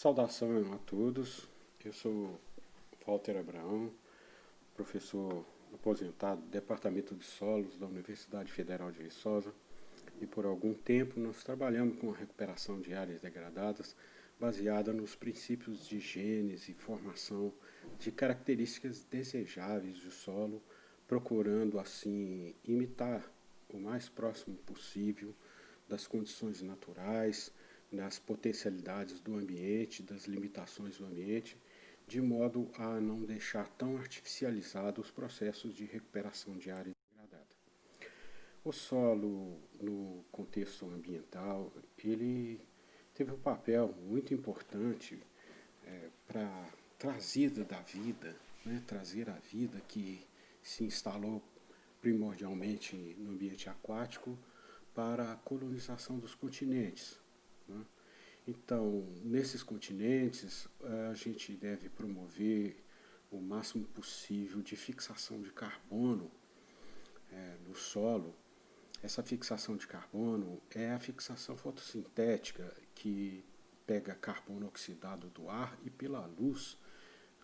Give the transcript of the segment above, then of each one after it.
Saudação a todos, eu sou Walter Abraão, professor aposentado do Departamento de Solos da Universidade Federal de Viçosa, e por algum tempo nós trabalhamos com a recuperação de áreas degradadas baseada nos princípios de gênese e formação de características desejáveis do solo, procurando assim imitar o mais próximo possível das condições naturais, das potencialidades do ambiente, das limitações do ambiente, de modo a não deixar tão artificializados os processos de recuperação de área degradada. O solo, no contexto ambiental, ele teve um papel muito importante para a trazida da vida, né, trazer a vida que se instalou primordialmente no ambiente aquático para a colonização dos continentes. Né? Então, nesses continentes, a gente deve promover o máximo possível de fixação de carbono no solo. Essa fixação de carbono é a fixação fotossintética que pega carbono oxidado do ar e pela luz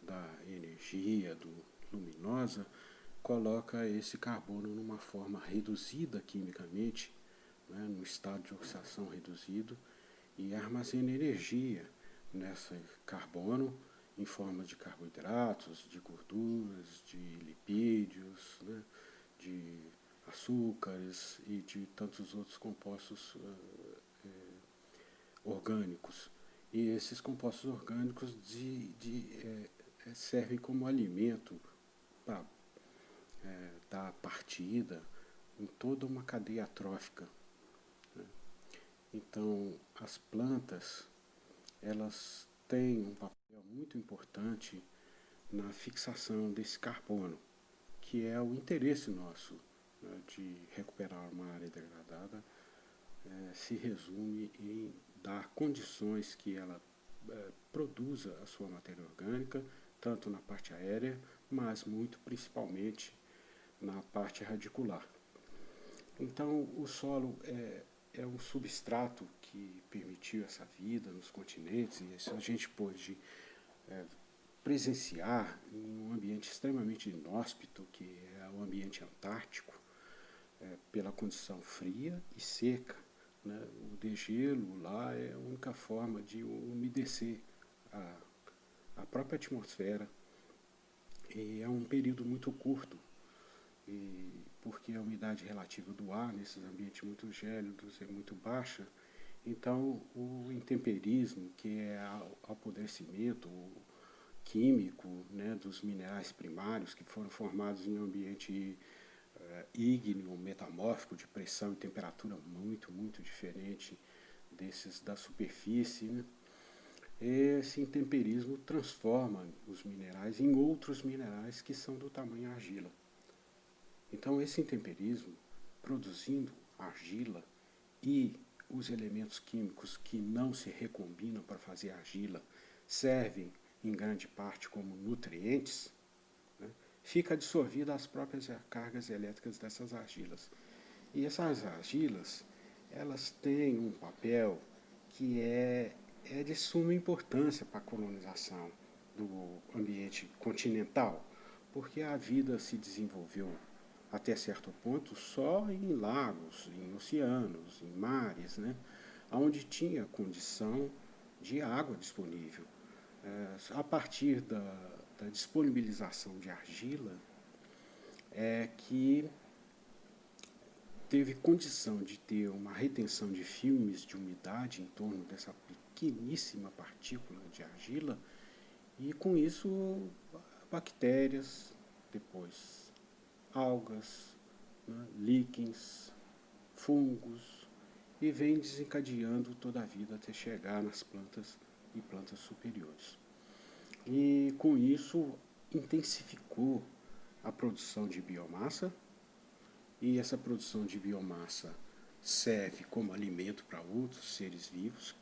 da energia luminosa coloca esse carbono numa forma reduzida quimicamente, né, no estado de oxidação reduzido, e armazena energia nesse carbono em forma de carboidratos, de gorduras, de lipídios, né, de açúcares e de tantos outros compostos orgânicos. E esses compostos orgânicos servem como alimento para dar partida em toda uma cadeia trófica. Né? Então, as plantas, elas têm um papel muito importante na fixação desse carbono, que é o interesse nosso, né, de recuperar uma área degradada, se resume em dar condições que ela produza a sua matéria orgânica, tanto na parte aérea, mas muito principalmente na parte radicular. Então, o solo é um substrato que permitiu essa vida nos continentes, e isso a gente pôde presenciar em um ambiente extremamente inóspito, que é o ambiente antártico, pela condição fria e seca. Né? O degelo lá é a única forma de umedecer a própria atmosfera, e é um período muito curto, porque a umidade relativa do ar nesses ambientes muito gélidos é muito baixa. Então, o intemperismo, que é o apodrecimento químico, né, dos minerais primários que foram formados em um ambiente ígneo, metamórfico, de pressão e temperatura muito, muito diferente desses da superfície, né? Esse intemperismo transforma os minerais em outros minerais que são do tamanho argila. Então, esse intemperismo, produzindo argila e os elementos químicos que não se recombinam para fazer argila, servem em grande parte como nutrientes, né, fica absorvida as próprias cargas elétricas dessas argilas. E essas argilas, elas têm um papel que é de suma importância para a colonização do ambiente continental, porque a vida se desenvolveu até certo ponto só em lagos, em oceanos, em mares, né, onde tinha condição de água disponível. A partir da disponibilização de argila é que teve condição de ter uma retenção de filmes de umidade em torno dessa pequeníssima partícula de argila, e com isso bactérias, depois algas, né, líquens, fungos, e vem desencadeando toda a vida até chegar nas plantas e plantas superiores. E com isso intensificou a produção de biomassa, e essa produção de biomassa serve como alimento para outros seres vivos,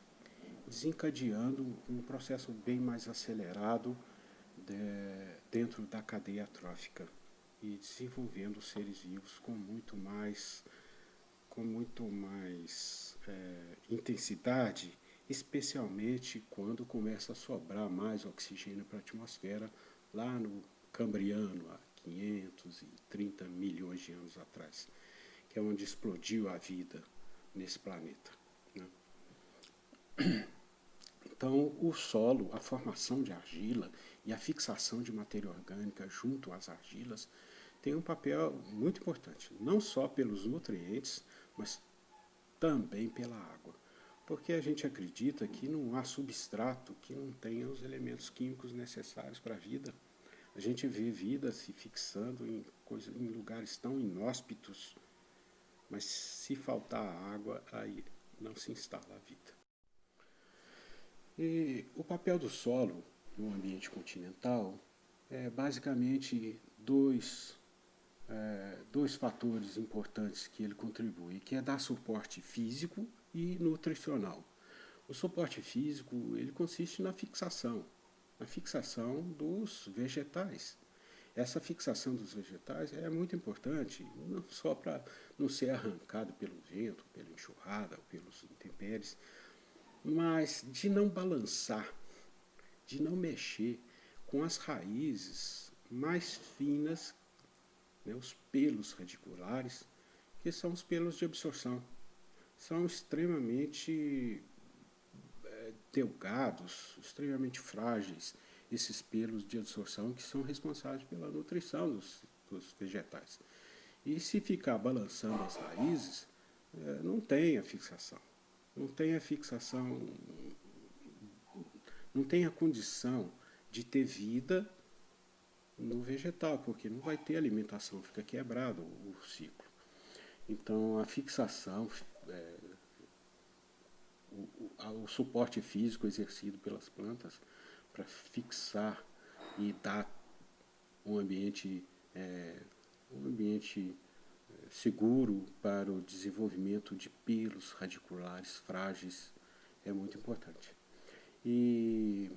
desencadeando um processo bem mais acelerado dentro da cadeia trófica e desenvolvendo seres vivos com muito mais intensidade especialmente quando começa a sobrar mais oxigênio para a atmosfera lá no Cambriano, há 530 milhões de anos atrás, que é onde explodiu a vida nesse planeta, né? Então, o solo, a formação de argila e a fixação de matéria orgânica junto às argilas tem um papel muito importante, não só pelos nutrientes, mas também pela água. Porque a gente acredita que não há substrato que não tenha os elementos químicos necessários para a vida. A gente vê vida se fixando em lugares tão inóspitos, mas se faltar água, aí não se instala a vida. E o papel do solo no ambiente continental é basicamente dois fatores importantes que ele contribui, que é dar suporte físico e nutricional. O suporte físico ele consiste na fixação dos vegetais. Essa fixação dos vegetais é muito importante, não só para não ser arrancado pelo vento, pela enxurrada, pelos intempéries, mas de não balançar, de não mexer com as raízes mais finas, né, os pelos radiculares, que são os pelos de absorção. São extremamente delgados, extremamente frágeis, esses pelos de absorção que são responsáveis pela nutrição dos vegetais. E se ficar balançando as raízes, não tem a fixação. Não tem a fixação, não tem a condição de ter vida no vegetal, porque não vai ter alimentação, fica quebrado o ciclo. Então, a fixação, o suporte físico exercido pelas plantas para fixar e dar um ambiente, seguro para o desenvolvimento de pelos radiculares frágeis é muito importante. E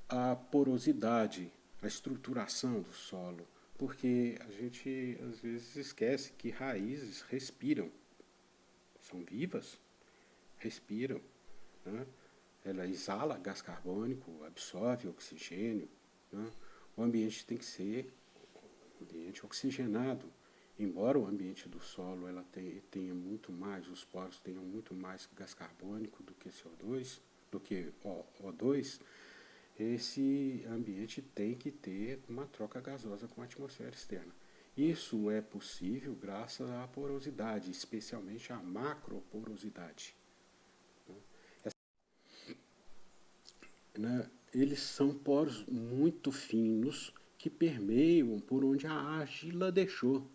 a porosidade, a estruturação do solo, porque a gente às vezes esquece que raízes respiram, são vivas, respiram, né? Ela exala gás carbônico, absorve oxigênio, né? O ambiente tem que ser um ambiente oxigenado, embora o ambiente do solo ela tenha muito mais, os poros tenham muito mais gás carbônico do que CO2, do que O2, esse ambiente tem que ter uma troca gasosa com a atmosfera externa. Isso é possível graças à porosidade, especialmente à macroporosidade. Né? Eles são poros muito finos que permeiam por onde a argila deixou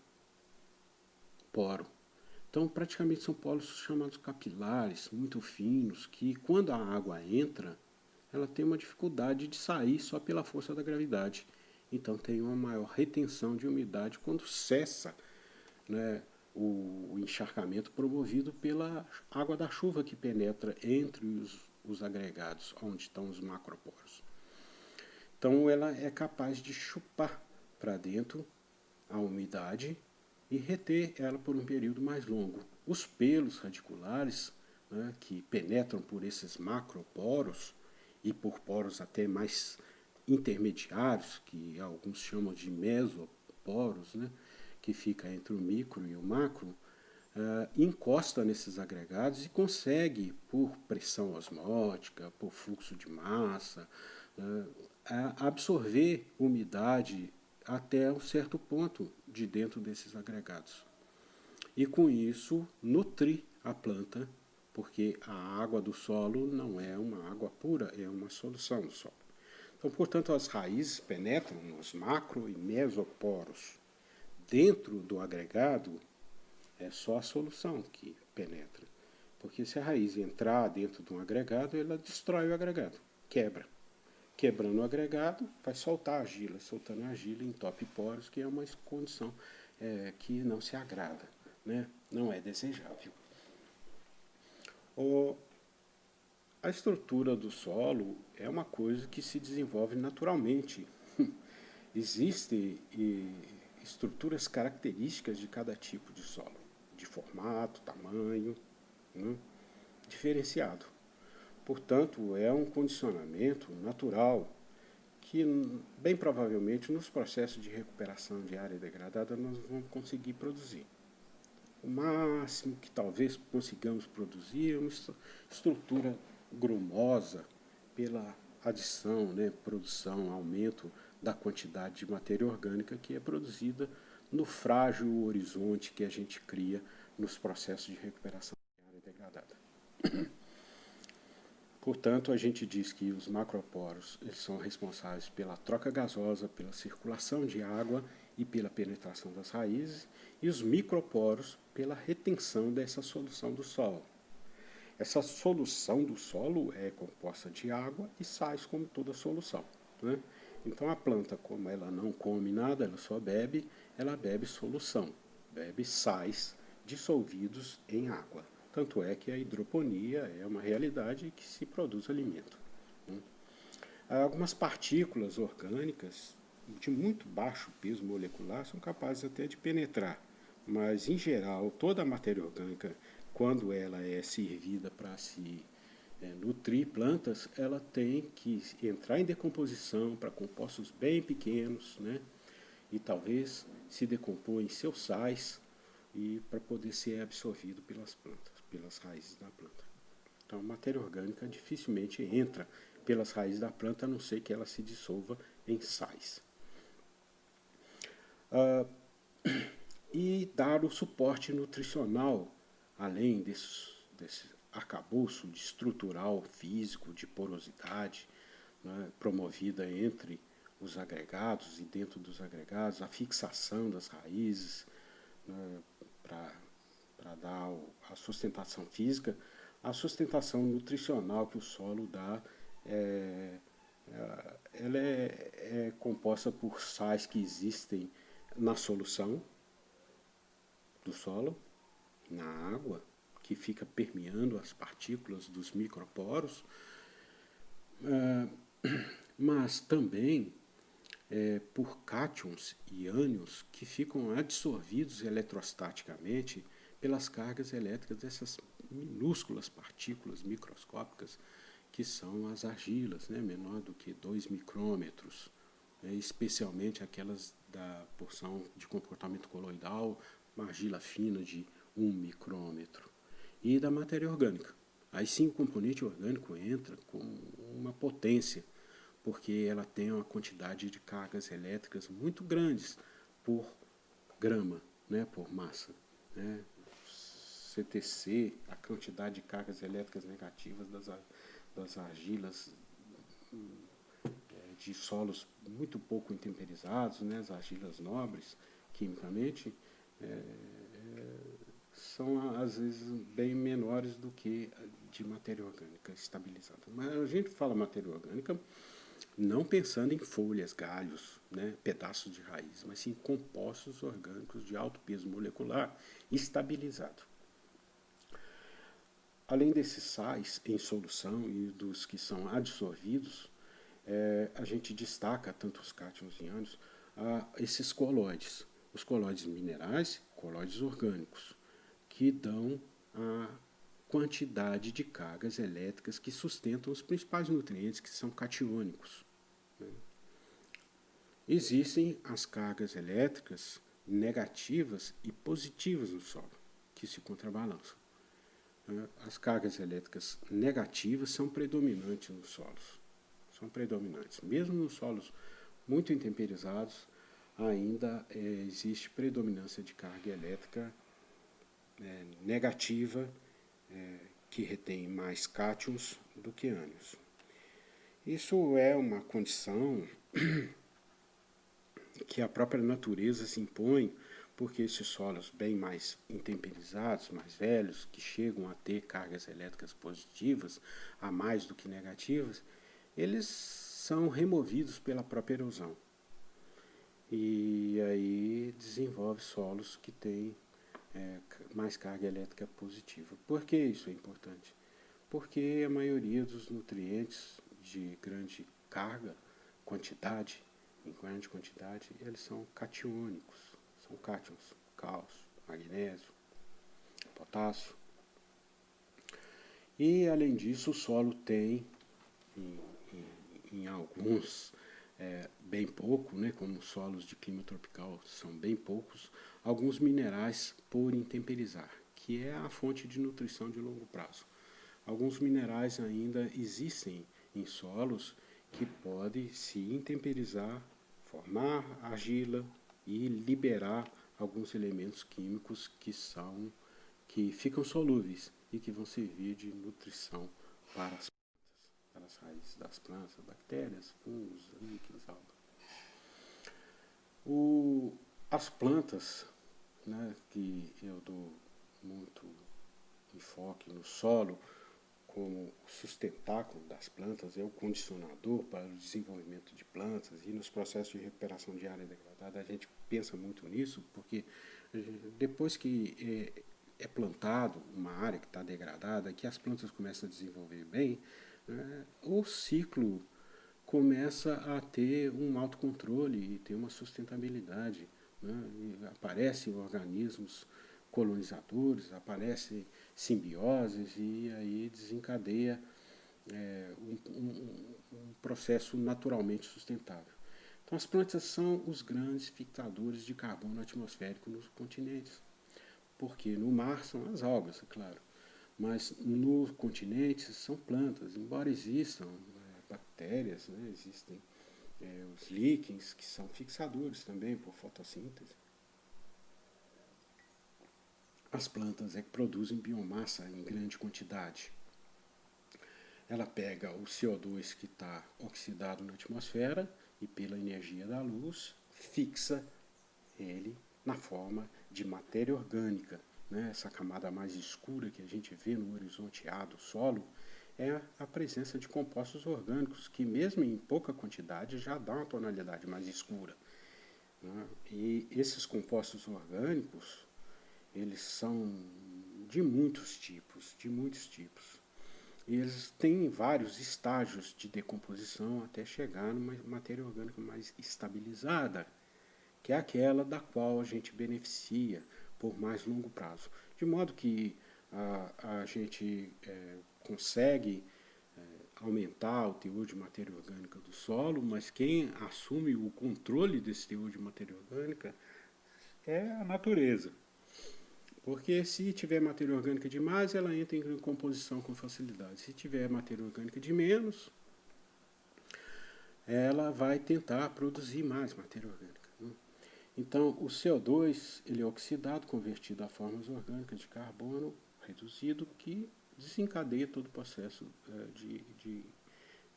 poro. Então, praticamente são poros chamados capilares, muito finos, que quando a água entra, ela tem uma dificuldade de sair só pela força da gravidade. Então, tem uma maior retenção de umidade quando cessa, né, o encharcamento promovido pela água da chuva que penetra entre os agregados, onde estão os macroporos. Então, ela é capaz de chupar para dentro a umidade e reter ela por um período mais longo. Os pelos radiculares, né, que penetram por esses macroporos e por poros até mais intermediários, que alguns chamam de mesoporos, né, que fica entre o micro e o macro, encosta nesses agregados e consegue, por pressão osmótica, por fluxo de massa, absorver umidade até um certo ponto de dentro desses agregados. E com isso nutrir a planta, porque a água do solo não é uma água pura, é uma solução do solo. Então, portanto, as raízes penetram nos macro e mesoporos. Dentro do agregado, é só a solução que penetra. Porque se a raiz entrar dentro de um agregado, ela destrói o agregado, quebra. Quebrando o agregado, vai soltar a argila. Soltando a argila, entope poros, que é uma condição que não se agrada, né? Não é desejável. A estrutura do solo é uma coisa que se desenvolve naturalmente. Existem estruturas características de cada tipo de solo, de formato, tamanho, né? diferenciado. Portanto, é um condicionamento natural que, bem provavelmente, nos processos de recuperação de área degradada, nós vamos conseguir produzir. O máximo que talvez consigamos produzir é uma estrutura grumosa pela adição, produção, aumento da quantidade de matéria orgânica que é produzida no frágil horizonte que a gente cria nos processos de recuperação de área degradada. Portanto, a gente diz que os macroporos eles são responsáveis pela troca gasosa, pela circulação de água e pela penetração das raízes, e os microporos pela retenção dessa solução do solo. Essa solução do solo é composta de água e sais, como toda solução. Então, a planta, como ela não come nada, ela só bebe, ela bebe solução, bebe sais dissolvidos em água. Tanto é que a hidroponia é uma realidade que se produz alimento. Algumas partículas orgânicas de muito baixo peso molecular são capazes até de penetrar, mas, em geral, toda a matéria orgânica, quando ela é servida para se nutrir plantas, ela tem que entrar em decomposição para compostos bem pequenos, e talvez se decompor em seus sais e para poder ser absorvido pelas plantas, pelas raízes da planta. Então, a matéria orgânica dificilmente entra pelas raízes da planta, a não ser que ela se dissolva em sais. E dar o suporte nutricional, além desse arcabouço de estrutural, físico, de porosidade, promovida entre os agregados e dentro dos agregados, a fixação das raízes, para dar a sustentação física, a sustentação nutricional que o solo dá, ela é composta por sais que existem na solução do solo, na água, que fica permeando as partículas dos microporos, mas também por cátions e ânions que ficam adsorvidos eletrostaticamente pelas cargas elétricas dessas minúsculas partículas microscópicas que são as argilas, menor do que 2 micrômetros, especialmente aquelas da porção de comportamento coloidal, uma argila fina de 1 micrômetro, e da matéria orgânica. Aí sim o componente orgânico entra com uma potência, porque ela tem uma quantidade de cargas elétricas muito grandes por grama, por massa. CTC, a quantidade de cargas elétricas negativas das argilas de solos muito pouco intemperizados, as argilas nobres, quimicamente, são às vezes bem menores do que de matéria orgânica estabilizada. Mas a gente fala matéria orgânica não pensando em folhas, galhos, pedaços de raiz, mas sim em compostos orgânicos de alto peso molecular estabilizado. Além desses sais em solução e dos que são adsorvidos, a gente destaca, tanto os cátions e ânions, esses coloides. Os coloides minerais, coloides orgânicos, que dão a quantidade de cargas elétricas que sustentam os principais nutrientes, que são catiônicos. Existem as cargas elétricas negativas e positivas no solo, que se contrabalançam. As cargas elétricas negativas são predominantes nos solos. São predominantes. Mesmo nos solos muito intemperizados, ainda existe predominância de carga elétrica negativa, que retém mais cátions do que ânions. Isso é uma condição que a própria natureza se impõe, porque esses solos bem mais intemperizados, mais velhos, que chegam a ter cargas elétricas positivas, a mais do que negativas, eles são removidos pela própria erosão. E aí desenvolve solos que têm mais carga elétrica positiva. Por que isso é importante? Porque a maioria dos nutrientes de grande carga, em grande quantidade, eles são catiônicos, são cátions, cálcio, magnésio, potássio. E, além disso, o solo tem, em, em alguns, bem pouco, né, como solos de clima tropical são bem poucos, alguns minerais por intemperizar, que é a fonte de nutrição de longo prazo. Alguns minerais ainda existem em solos que podem se intemperizar, formar argila e liberar alguns elementos químicos que ficam solúveis e que vão servir de nutrição para as plantas, para as raízes das plantas, bactérias, fungos, líquens, algas. As plantas, né, que eu dou muito enfoque no solo, como o sustentáculo das plantas, é o condicionador para o desenvolvimento de plantas, e nos processos de recuperação de área degradada a gente pensa muito nisso, porque depois que é plantado uma área que está degradada, que as plantas começam a desenvolver bem, o ciclo começa a ter um autocontrole e ter uma sustentabilidade. Né? E aparecem organismos colonizadores, aparecem simbioses e aí desencadeia um processo naturalmente sustentável. Então as plantas são os grandes fixadores de carbono atmosférico nos continentes, porque no mar são as algas, é claro, mas nos continentes são plantas, embora existam bactérias, né, existem os líquens, que são fixadores também por fotossíntese. As plantas que produzem biomassa em grande quantidade. Ela pega o CO2 que está oxidado na atmosfera e, pela energia da luz, fixa ele na forma de matéria orgânica. Né? Essa camada mais escura que a gente vê no horizonte A do solo é a presença de compostos orgânicos, que mesmo em pouca quantidade já dá uma tonalidade mais escura. Né? E esses compostos orgânicos, eles são de muitos tipos, E eles têm vários estágios de decomposição até chegar numa matéria orgânica mais estabilizada, que é aquela da qual a gente beneficia por mais longo prazo. De modo que a gente consegue aumentar o teor de matéria orgânica do solo, mas quem assume o controle desse teor de matéria orgânica é a natureza. Porque se tiver matéria orgânica demais, ela entra em composição com facilidade. Se tiver matéria orgânica de menos, ela vai tentar produzir mais matéria orgânica. Né? Então, o CO2 ele é oxidado, convertido a formas orgânicas de carbono reduzido, que desencadeia todo o processo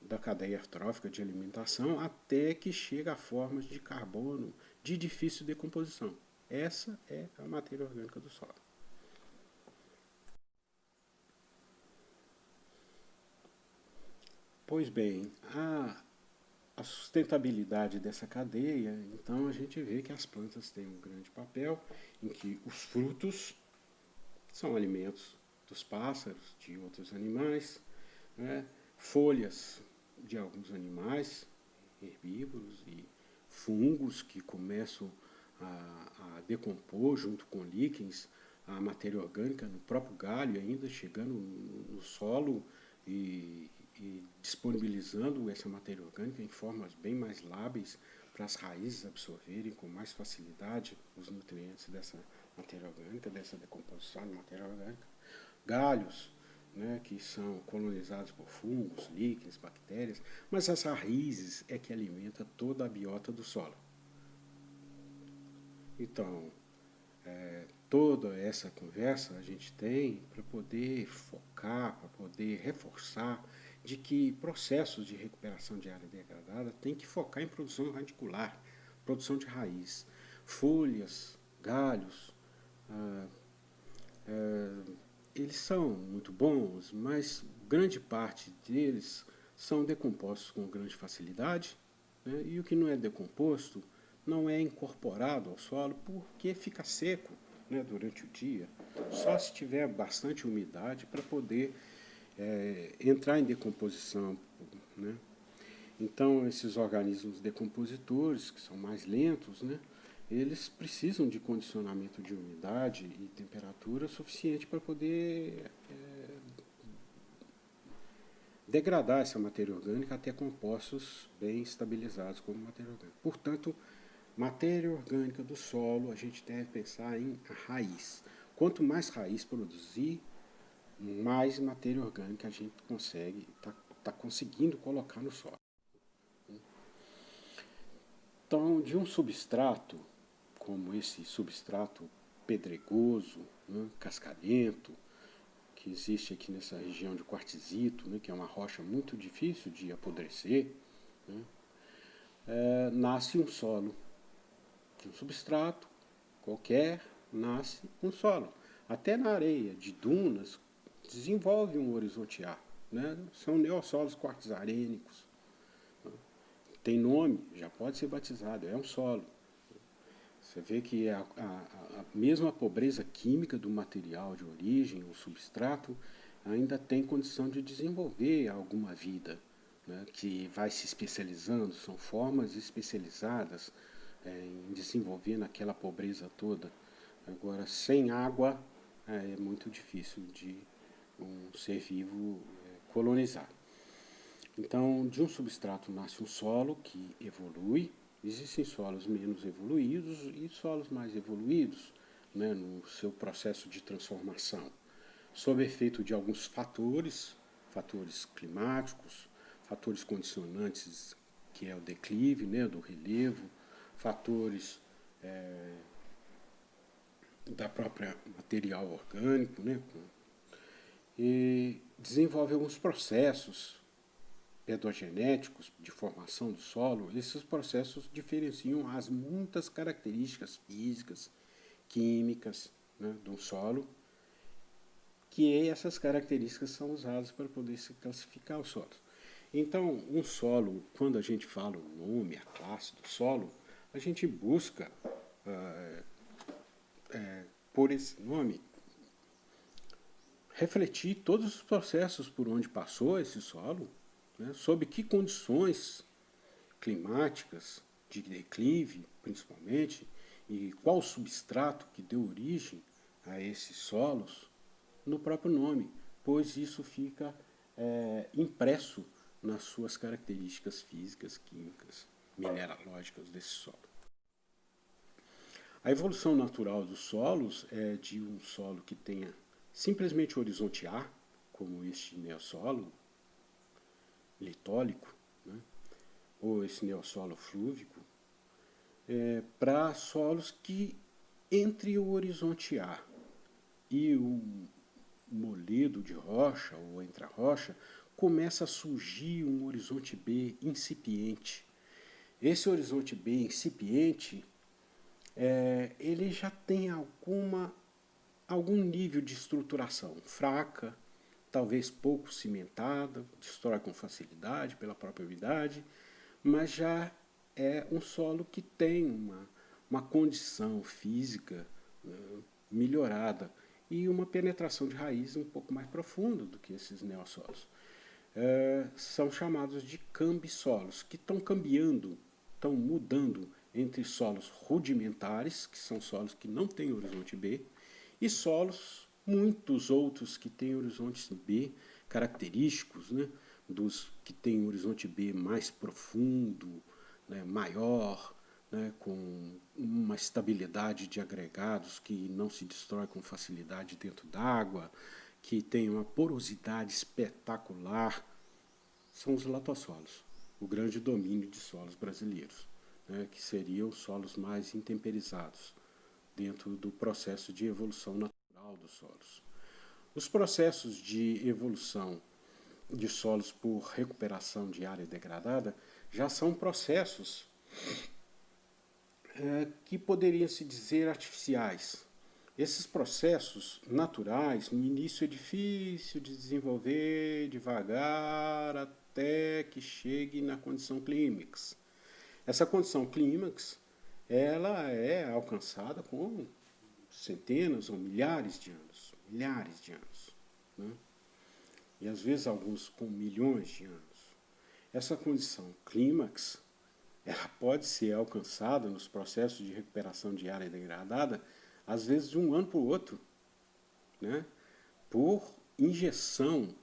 da cadeia trófica de alimentação, até que chega a formas de carbono de difícil decomposição. Essa é a matéria orgânica do solo. Pois bem, a sustentabilidade dessa cadeia, então a gente vê que as plantas têm um grande papel, em que os frutos são alimentos dos pássaros, de outros animais, né? Folhas de alguns animais, herbívoros, e fungos que começam a decompor junto com líquens a matéria orgânica no próprio galho, ainda chegando no solo e disponibilizando essa matéria orgânica em formas bem mais lábeis para as raízes absorverem com mais facilidade os nutrientes dessa matéria orgânica, dessa decomposição de matéria orgânica. Galhos, né, que são colonizados por fungos, líquens, bactérias, mas as raízes é que alimenta toda a biota do solo. Então, toda essa conversa a gente tem para poder focar, para poder reforçar de que processos de recuperação de área degradada tem que focar em produção radicular, produção de raiz. Folhas, galhos, eles são muito bons, mas grande parte deles são decompostos com grande facilidade, né? E o que não é decomposto não é incorporado ao solo porque fica seco, né, durante o dia, só se tiver bastante umidade para poder entrar em decomposição. Né? Então, esses organismos decompositores, que são mais lentos, né, eles precisam de condicionamento de umidade e temperatura suficiente para poder degradar essa matéria orgânica até compostos bem estabilizados como matéria orgânica. Portanto, matéria orgânica do solo, a gente deve pensar em raiz. Quanto mais raiz produzir, mais matéria orgânica a gente consegue, tá conseguindo colocar no solo. Então, de um substrato, como esse substrato pedregoso, né, cascalhento, que existe aqui nessa região de quartzito, né, que é uma rocha muito difícil de apodrecer, né, nasce um solo. De um substrato qualquer, nasce um solo. Até na areia de dunas, desenvolve um horizonte A. Né? São neossolos quartzarênicos. Tem nome, já pode ser batizado, é um solo. Você vê que a mesma pobreza química do material de origem, o substrato, ainda tem condição de desenvolver alguma vida, né, que vai se especializando, são formas especializadas em desenvolver naquela pobreza toda. Agora, sem água, é muito difícil de um ser vivo colonizar. Então, de um substrato nasce um solo que evolui. Existem solos menos evoluídos e solos mais evoluídos, né, no seu processo de transformação, sob efeito de alguns fatores climáticos, fatores condicionantes, que é o declive, né, do relevo, fatores da própria material orgânico, né, e desenvolve alguns processos pedogenéticos de formação do solo. Esses processos diferenciam as muitas características físicas, químicas, né, do solo, que essas características são usadas para poder se classificar os solos. Então, um solo, quando a gente fala o nome, a classe do solo, a gente busca, por esse nome, refletir todos os processos por onde passou esse solo, né, sob que condições climáticas, de declive principalmente, e qual substrato que deu origem a esses solos, no próprio nome, pois isso fica impresso nas suas características físicas, químicas, mineralógicas desse solo. A evolução natural dos solos é de um solo que tenha simplesmente horizonte A, como este neossolo litólico, né, ou esse neossolo flúvico, para solos que entre o horizonte A e o moledo de rocha ou entre a rocha começa a surgir um horizonte B incipiente. Esse horizonte B incipiente ele já tem algum nível de estruturação fraca, talvez pouco cimentada, destrói com facilidade pela própria umidade, mas já é um solo que tem uma condição física, né, melhorada e uma penetração de raiz um pouco mais profunda do que esses neossolos. São chamados de cambissolos, que estão cambiando, estão mudando entre solos rudimentares, que são solos que não têm horizonte B, e solos, muitos outros que têm horizonte B, característicos, né, dos que têm horizonte B mais profundo, né, maior, né, com uma estabilidade de agregados que não se destrói com facilidade dentro d'água, que tem uma porosidade espetacular, são os latossolos, o grande domínio de solos brasileiros, né, que seriam os solos mais intemperizados dentro do processo de evolução natural dos solos. Os processos de evolução de solos por recuperação de área degradada já são processos que poderiam se dizer artificiais. Esses processos naturais, no início é difícil de desenvolver devagar até que chegue na condição clímax. Essa condição clímax, ela é alcançada com centenas ou milhares de anos, né? E às vezes alguns com milhões de anos. Essa condição clímax, ela pode ser alcançada nos processos de recuperação de área degradada, às vezes de um ano para o outro, né, por injeção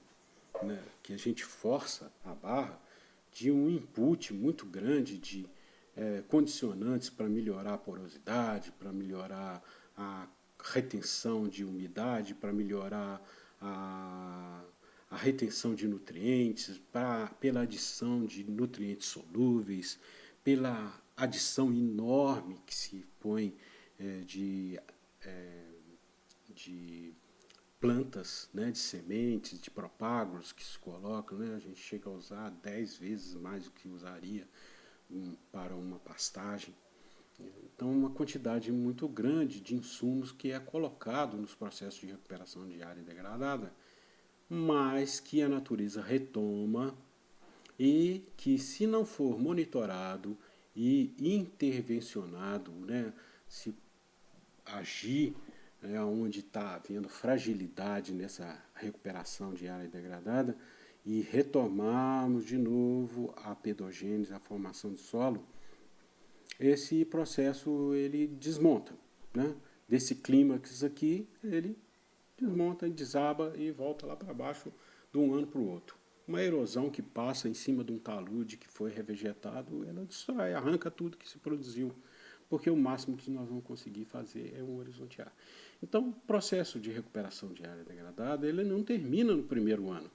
né, que a gente força a barra de um input muito grande de condicionantes para melhorar a porosidade, para melhorar a retenção de umidade, para melhorar a retenção de nutrientes, pela adição de nutrientes solúveis, pela adição enorme que se põe de plantas, né, de sementes, de propágulos que se colocam, né, a gente chega a usar 10 vezes mais do que usaria para uma pastagem. Então, uma quantidade muito grande de insumos que é colocado nos processos de recuperação de área degradada, mas que a natureza retoma e que, se não for monitorado e intervencionado, né, se agir onde está havendo fragilidade nessa recuperação de área degradada e retomarmos de novo a pedogênese, a formação de solo, esse processo ele desmonta, né? Desse clímax aqui, ele desmonta, desaba e volta lá para baixo de um ano para o outro. Uma erosão que passa em cima de um talude que foi revegetado, ela destrói, arranca tudo que se produziu, porque o máximo que nós vamos conseguir fazer é um horizontear. Então, o processo de recuperação de área degradada, ele não termina no primeiro ano.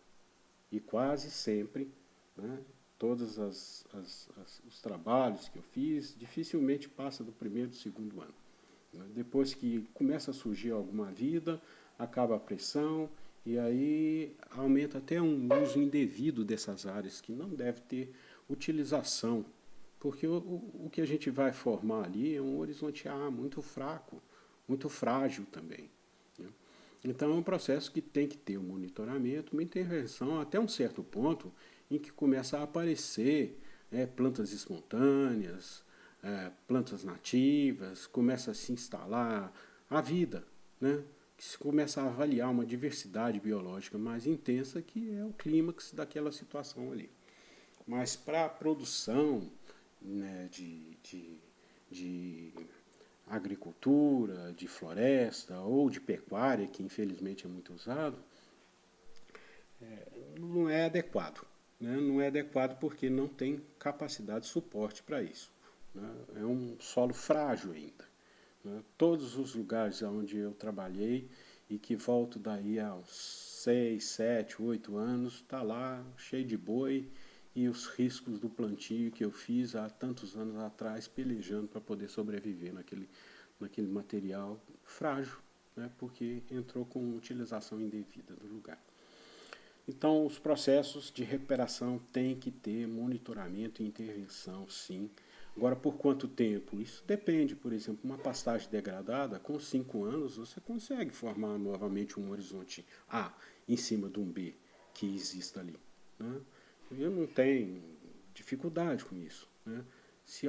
E quase sempre, né, todos os trabalhos que eu fiz, dificilmente passa do primeiro e do segundo ano. Depois que começa a surgir alguma vida, acaba a pressão, e aí aumenta até um uso indevido dessas áreas, que não deve ter utilização, porque o que a gente vai formar ali é um horizonte A muito fraco, muito frágil também. Né? Então é um processo que tem que ter um monitoramento, uma intervenção até um certo ponto em que começa a aparecer plantas espontâneas, plantas nativas, começa a se instalar a vida, né? Que se começa a avaliar uma diversidade biológica mais intensa, que é o clímax daquela situação ali. Mas para a produção, né, de agricultura, de floresta ou de pecuária, que infelizmente é muito usado, não é adequado. Né? Não é adequado porque não tem capacidade de suporte para isso. Né? É um solo frágil ainda. Né? Todos os lugares onde eu trabalhei e que volto daí a uns 6, 7, 8 anos, está lá cheio de boi e os riscos do plantio que eu fiz há tantos anos atrás, pelejando para poder sobreviver naquele material frágil, né? Porque entrou com utilização indevida do lugar. Então, os processos de recuperação têm que ter monitoramento e intervenção, sim. Agora, por quanto tempo? Isso depende. Por exemplo, uma pastagem degradada, com 5 anos, você consegue formar novamente um horizonte A em cima de um B que exista ali. Né? Eu não tenho dificuldade com isso. Né? Se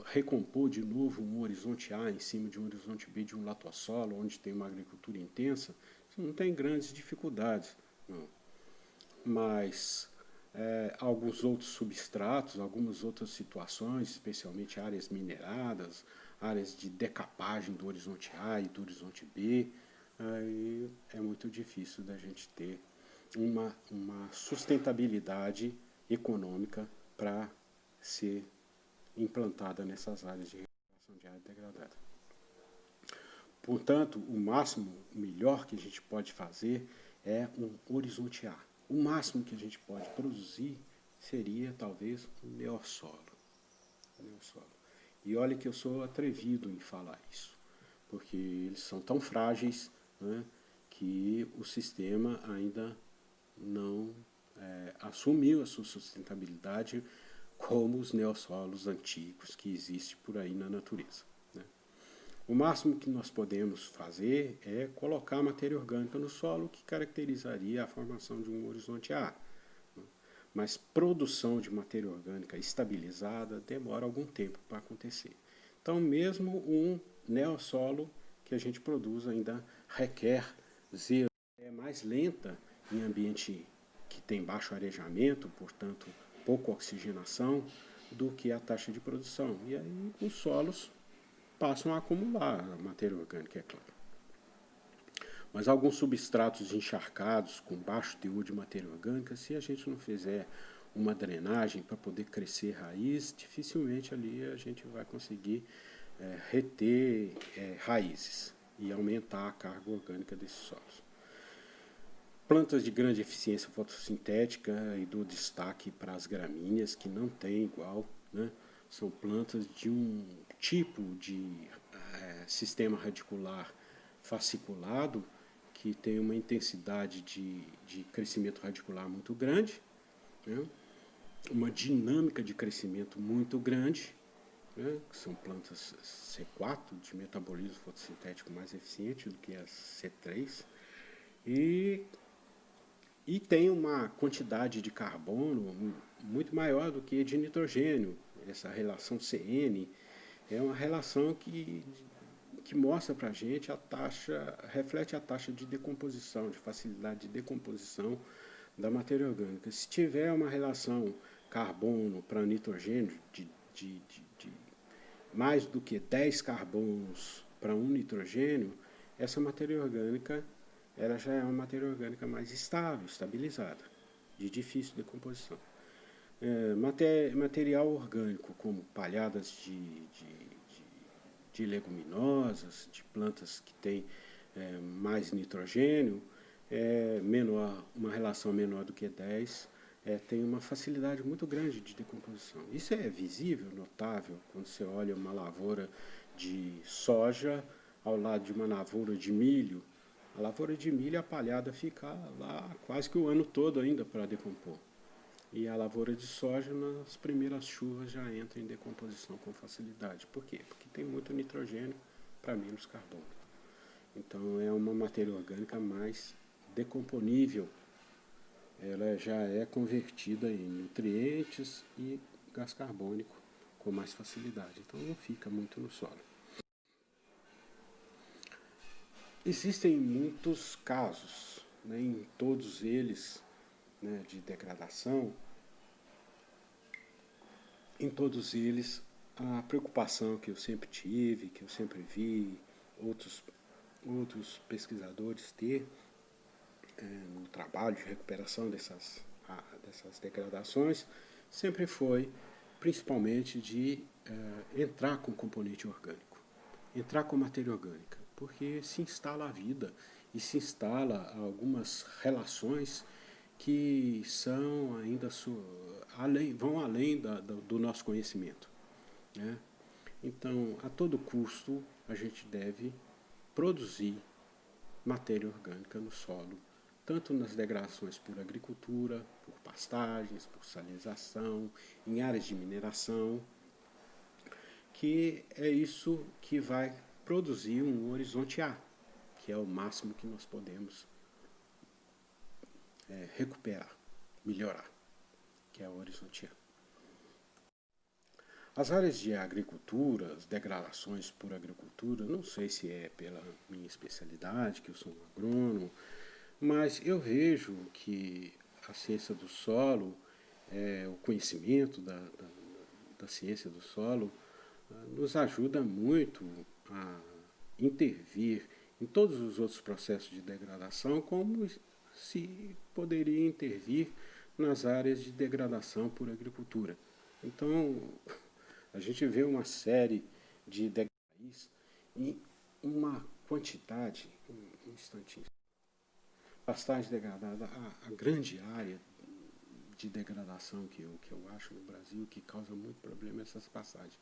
recompor de novo um horizonte A em cima de um horizonte B de um latossolo, onde tem uma agricultura intensa, você não tem grandes dificuldades. Não. Mas alguns outros substratos, algumas outras situações, especialmente áreas mineradas, áreas de decapagem do horizonte A e do horizonte B, aí é muito difícil da gente ter uma sustentabilidade econômica para ser implantada nessas áreas de recuperação de área degradada. Portanto, o máximo, o melhor que a gente pode fazer é um horizonte A. O máximo que a gente pode produzir seria, talvez, um neossolo. E olha que eu sou atrevido em falar isso, porque eles são tão frágeis, né, que o sistema ainda não assumiu a sua sustentabilidade como os neossolos antigos que existem por aí na natureza. Né? O máximo que nós podemos fazer é colocar matéria orgânica no solo, que caracterizaria a formação de um horizonte A. Mas produção de matéria orgânica estabilizada demora algum tempo para acontecer. Então, mesmo um neossolo que a gente produz ainda requer zero. É mais lenta em ambiente que tem baixo arejamento, portanto, pouca oxigenação, do que a taxa de produção. E aí os solos passam a acumular a matéria orgânica, é claro. Mas alguns substratos encharcados com baixo teor de matéria orgânica, se a gente não fizer uma drenagem para poder crescer raiz, dificilmente ali a gente vai conseguir reter raízes e aumentar a carga orgânica desses solos. Plantas de grande eficiência fotossintética e dou destaque para as gramíneas, que não tem igual, né? São plantas de um tipo de sistema radicular fasciculado que tem uma intensidade de crescimento radicular muito grande, né? Uma dinâmica de crescimento muito grande, né? São plantas C4 de metabolismo fotossintético mais eficiente do que as C3 e tem uma quantidade de carbono muito maior do que de nitrogênio. Essa relação CN é uma relação que mostra para a gente a taxa, reflete a taxa de decomposição, de facilidade de decomposição da matéria orgânica. Se tiver uma relação carbono para nitrogênio de mais do que 10 carbonos para um nitrogênio, essa matéria orgânica ela já é uma matéria orgânica mais estável, estabilizada, de difícil decomposição. Material orgânico, como palhadas de leguminosas, de plantas que têm mais nitrogênio, menor, uma relação menor do que 10, tem uma facilidade muito grande de decomposição. Isso é visível, notável, quando você olha uma lavoura de soja ao lado de uma lavoura de milho. A lavoura de milho, a palhada fica lá quase que o ano todo ainda para decompor. E a lavoura de soja, nas primeiras chuvas, já entra em decomposição com facilidade. Por quê? Porque tem muito nitrogênio para menos carbono. Então, é uma matéria orgânica mais decomponível. Ela já é convertida em nutrientes e gás carbônico com mais facilidade. Então, não fica muito no solo. Existem muitos casos, né, em todos eles, né, de degradação. Em todos eles, a preocupação que eu sempre tive, que eu sempre vi outros pesquisadores ter no trabalho de recuperação dessas degradações, sempre foi, principalmente, de entrar com componente orgânico, entrar com matéria orgânica, porque se instala a vida e se instala algumas relações que são ainda vão além do nosso conhecimento, né? Então, a todo custo, a gente deve produzir matéria orgânica no solo, tanto nas degradações por agricultura, por pastagens, por salinização, em áreas de mineração, que é isso que vai produzir um horizonte A, que é o máximo que nós podemos recuperar, melhorar, que é o horizonte A. As áreas de agricultura, as degradações por agricultura, não sei se é pela minha especialidade, que eu sou um agrônomo, mas eu vejo que a ciência do solo, o conhecimento da ciência do solo, nos ajuda muito a intervir em todos os outros processos de degradação, como se poderia intervir nas áreas de degradação por agricultura. Então, a gente vê uma série de degradações em uma quantidade, um instantinho, pastagem degradada, a grande área de degradação que eu acho no Brasil que causa muito problema é essas pastagens.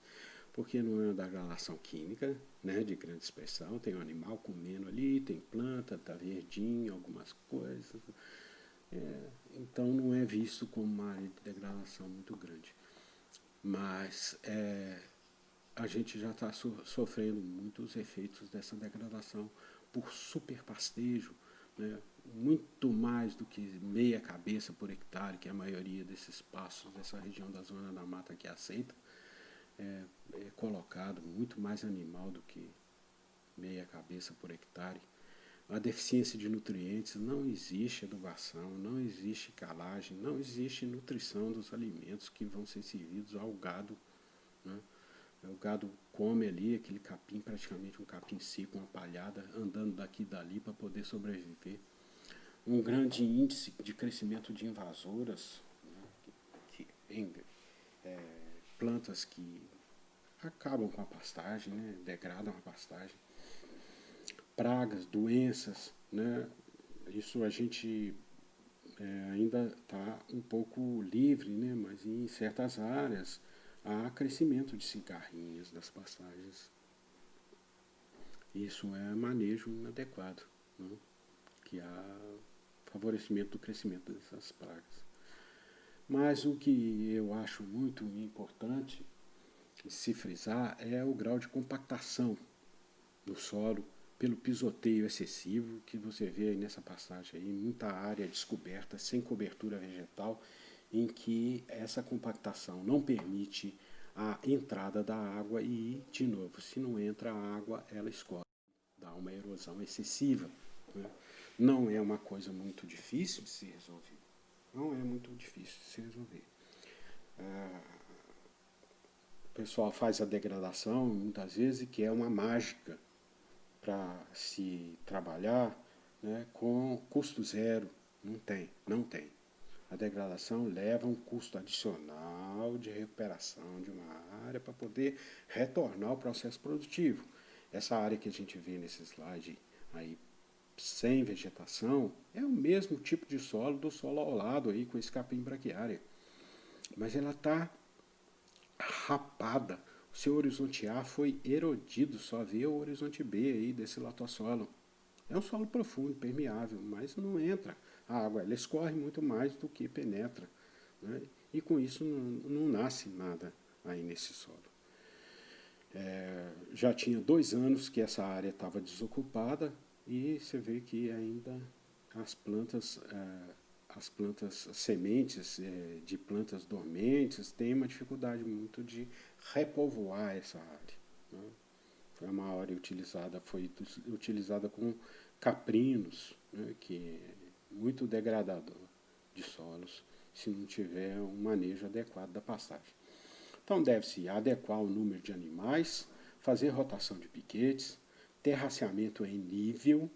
Porque não é uma degradação química, né, de grande expressão, tem um animal comendo ali, tem planta, está verdinho, algumas coisas. Então não é visto como uma área de degradação muito grande. Mas a gente já está sofrendo muitos efeitos dessa degradação por superpastejo, né? Muito mais do que meia cabeça por hectare, que a maioria desses pastos dessa região da zona da mata que aceita, é colocado muito mais animal do que meia cabeça por hectare. A deficiência de nutrientes, não existe adubação, não existe calagem, não existe nutrição dos alimentos que vão ser servidos ao gado, né? O gado come ali aquele capim, praticamente um capim seco, uma palhada, andando daqui e dali para poder sobreviver. Um grande índice de crescimento de invasoras, né, plantas que acabam com a pastagem, né, degradam a pastagem. Pragas, doenças, né, isso a gente ainda está um pouco livre, né, mas em certas áreas há crescimento de cigarrinhas das pastagens. Isso é manejo inadequado, né, que há favorecimento do crescimento dessas pragas. Mas o que eu acho muito importante se frisar é o grau de compactação do solo pelo pisoteio excessivo que você vê aí nessa passagem aí, muita área descoberta sem cobertura vegetal, em que essa compactação não permite a entrada da água e, de novo, se não entra a água, ela escorre, dá uma erosão excessiva, né? Não é uma coisa muito difícil de se resolver. Não é muito difícil de se resolver. O pessoal faz a degradação, muitas vezes, que é uma mágica para se trabalhar, né, com custo zero. Não tem, não tem. A degradação leva um custo adicional de recuperação de uma área para poder retornar ao processo produtivo. Essa área que a gente vê nesse slide aí, sem vegetação, é o mesmo tipo de solo do solo ao lado aí, com esse capim braquiária. Mas ela está rapada. O seu horizonte A foi erodido, só vê o horizonte B aí desse latossolo. É um solo profundo, permeável, mas não entra a água. Ela escorre muito mais do que penetra, né? E com isso não nasce nada aí nesse solo. Já tinha 2 anos que essa área estava desocupada e você vê que ainda as plantas, sementes de plantas dormentes têm uma dificuldade muito de repovoar essa área, né? Foi uma área utilizada, foi utilizada com caprinos, né, que é muito degradador de solos se não tiver um manejo adequado da pastagem. Então deve-se adequar o número de animais, fazer rotação de piquetes, terraceamento em nível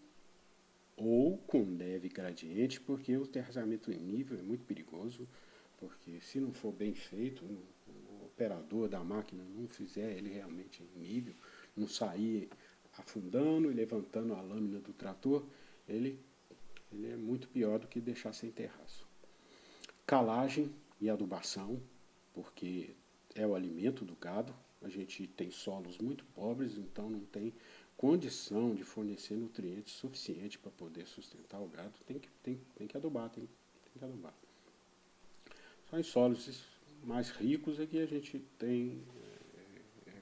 ou com leve gradiente, porque o terraceamento em nível é muito perigoso, porque se não for bem feito, o operador da máquina não fizer ele realmente em nível, não sair afundando e levantando a lâmina do trator, ele é muito pior do que deixar sem terraço. Calagem e adubação, porque é o alimento do gado. A gente tem solos muito pobres, então não tem condição de fornecer nutrientes suficientes para poder sustentar o gado. Tem que adubar, tem que adubar. Só em solos mais ricos é que a gente tem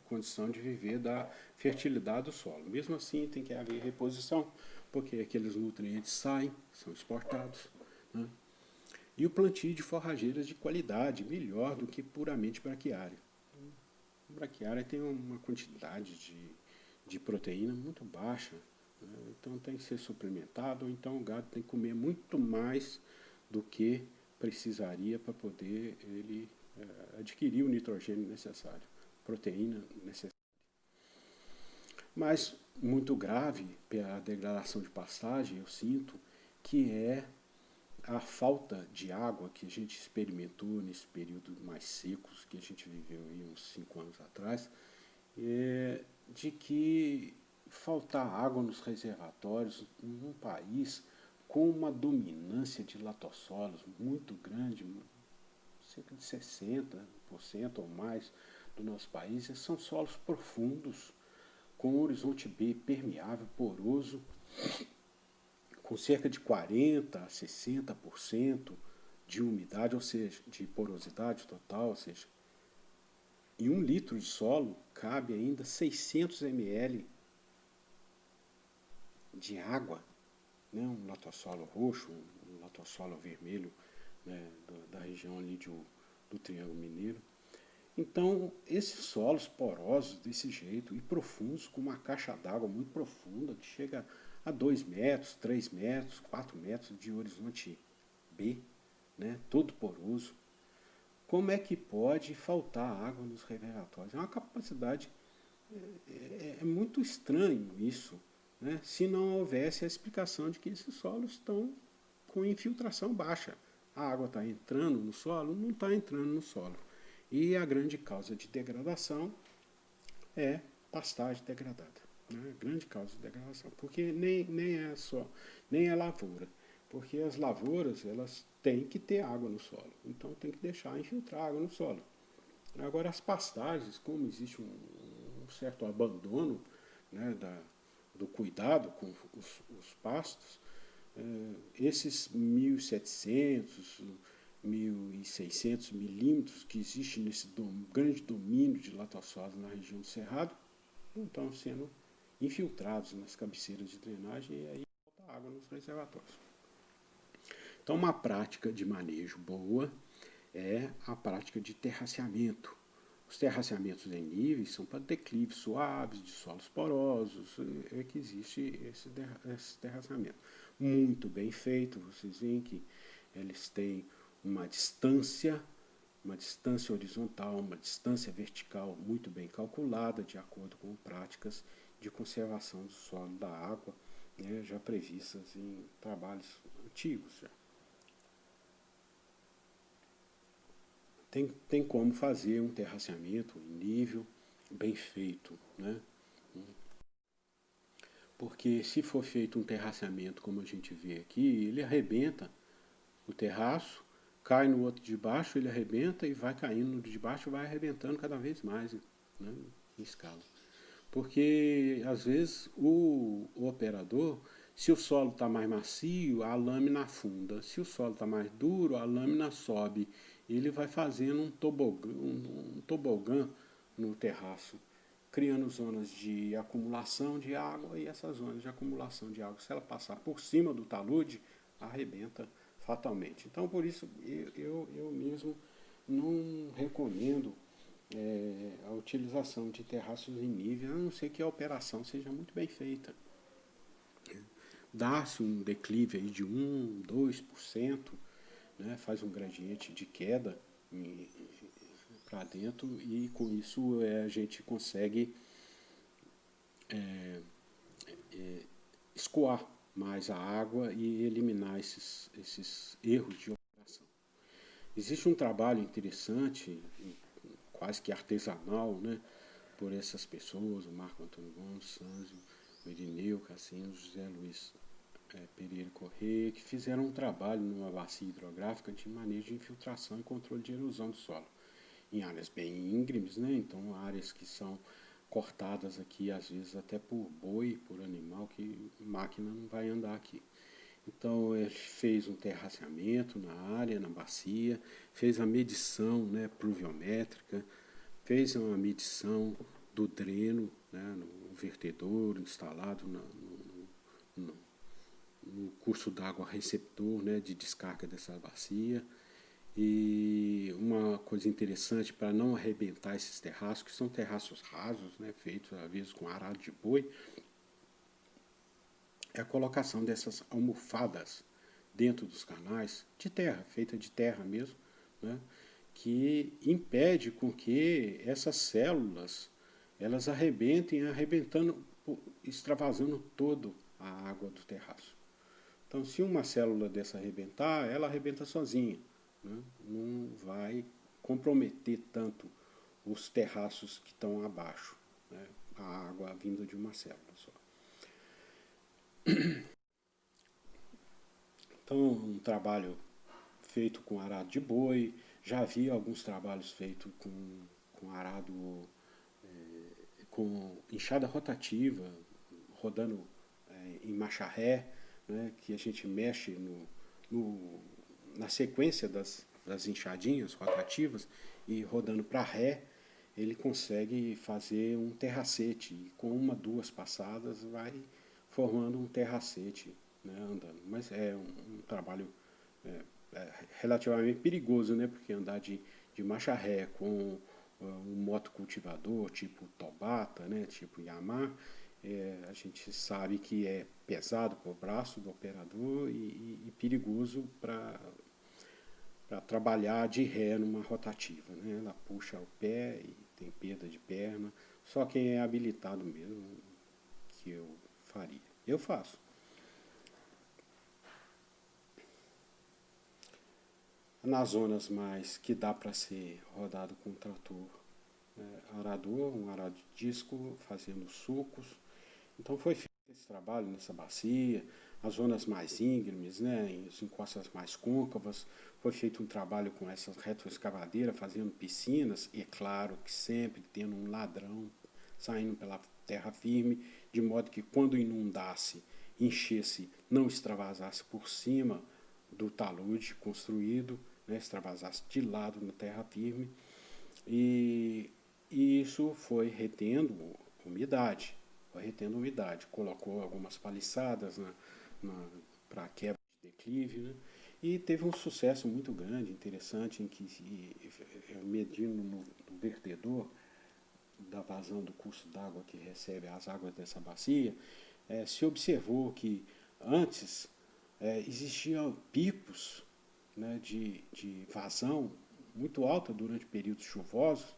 condição de viver da fertilidade do solo. Mesmo assim, tem que haver reposição, porque aqueles nutrientes saem, são exportados, né? E o plantio de forrageiras de qualidade, melhor do que puramente braquiária. A braquiária tem uma quantidade de proteína muito baixa, né? Então tem que ser suplementado, ou então o gado tem que comer muito mais do que precisaria para poder ele adquirir o nitrogênio necessário, proteína necessária. Mas muito grave pela degradação de pastagem, eu sinto que é a falta de água que a gente experimentou nesse período mais secos que a gente viveu aí uns 5 anos atrás, de que faltar água nos reservatórios num país com uma dominância de latossolos muito grande, cerca de 60% ou mais do nosso país, são solos profundos, com horizonte B permeável, poroso, com cerca de 40% a 60% de umidade, ou seja, de porosidade total, ou seja, em 1 litro de solo cabe ainda 600 ml de água, né? Um latossolo roxo, um latossolo vermelho, né? Da região ali do Triângulo Mineiro. Então, esses solos porosos desse jeito e profundos, com uma caixa d'água muito profunda, que chega a 2 metros, 3 metros, 4 metros de horizonte B, né, todo poroso, como é que pode faltar água nos reservatórios? É uma capacidade, é muito estranho isso, né? Se não houvesse a explicação de que esses solos estão com infiltração baixa. A água está entrando no solo? Não está entrando no solo. E a grande causa de degradação é pastagem degradada. Né? Grande causa de degradação. Porque nem é lavoura. Porque as lavouras, elas têm que ter água no solo. Então tem que deixar infiltrar água no solo. Agora as pastagens, como existe um certo abandono, né, do cuidado com os pastos, esses 1.700, 1.600 milímetros que existe nesse grande domínio de latossose na região do Cerrado, não estão sendo infiltrados nas cabeceiras de drenagem e aí falta água nos reservatórios. Então, uma prática de manejo boa é a prática de terraceamento. Os terraceamentos em níveis são para declives suaves, de solos porosos, é que existe esse terraceamento. Muito bem feito, vocês veem que eles têm uma distância horizontal, uma distância vertical muito bem calculada, de acordo com práticas de conservação do solo da água, né, já previstas em trabalhos antigos. Já. Tem como fazer um terraceamento em nível bem feito, né? Porque se for feito um terraceamento como a gente vê aqui, ele arrebenta o terraço, cai no outro de baixo, ele arrebenta e vai caindo no de baixo e vai arrebentando cada vez mais, né, em escala. Porque às vezes o operador, se o solo está mais macio, a lâmina afunda. Se o solo está mais duro, a lâmina sobe. Ele vai fazendo um tobogã no terraço, criando zonas de acumulação de água, e essas zonas de acumulação de água, se ela passar por cima do talude, arrebenta fatalmente. Então, por isso, eu mesmo não recomendo a utilização de terraços em nível, a não ser que a operação seja muito bem feita. Dá-se um declive aí de 1, 2%, né, faz um gradiente de queda para dentro e com isso a gente consegue escoar mais a água e eliminar esses erros de operação. Existe um trabalho interessante, quase que artesanal, né, por essas pessoas, o Marco Antônio Gomes, Sanzio, o Irineu Cassinos, José Luiz Pereira Corrêa, que fizeram um trabalho numa bacia hidrográfica de manejo de infiltração e controle de erosão do solo, em áreas bem íngremes, né, então áreas que são cortadas aqui, às vezes até por boi, por animal, que máquina não vai andar aqui. Então ele fez um terraceamento na área, na bacia, fez a medição, né, pluviométrica, fez uma medição do dreno, né, no vertedor instalado no curso d'água receptor, né, de descarga dessa bacia. E uma coisa interessante para não arrebentar esses terraços, que são terraços rasos, né, feitos às vezes com arado de boi, é a colocação dessas almofadas dentro dos canais, de terra, feita de terra mesmo, né, que impede com que essas células elas arrebentando, extravasando todo a água do terraço. Então, se uma célula dessa arrebentar, ela arrebenta sozinha, né, não vai comprometer tanto os terraços que estão abaixo, né, a água vinda de uma célula só. Então, um trabalho feito com arado de boi, já vi alguns trabalhos feitos com arado, com enxada rotativa, rodando em marcha ré, né, que a gente mexe na sequência das enxadinhas rotativas e rodando para ré, ele consegue fazer um terracete e com uma, duas passadas vai formando um terracete, né, andando. Mas é um trabalho relativamente perigoso, né, porque andar de marcha ré com um motocultivador tipo Tobata, né, tipo Yamaha, a gente sabe que é pesado para o braço do operador e perigoso para trabalhar de ré numa rotativa, né? Ela puxa o pé e tem perda de perna. Só quem é habilitado mesmo que eu faria. Eu faço. Nas zonas mais que dá para ser rodado com trator arador, um arado de disco, fazendo sulcos. Então foi feito esse trabalho nessa bacia, as zonas mais íngremes, né, as encostas mais côncavas, foi feito um trabalho com essa retroescavadeira, fazendo piscinas, e é claro que sempre tendo um ladrão saindo pela terra firme, de modo que quando inundasse, enchesse, não extravasasse por cima do talude construído, né, extravasasse de lado na terra firme, e isso foi retendo umidade, colocou algumas paliçadas para quebra de declive, né? E teve um sucesso muito grande, interessante, em que, medindo no vertedor da vazão do curso d'água que recebe as águas dessa bacia, se observou que antes existiam picos, né, de vazão muito alta durante períodos chuvosos,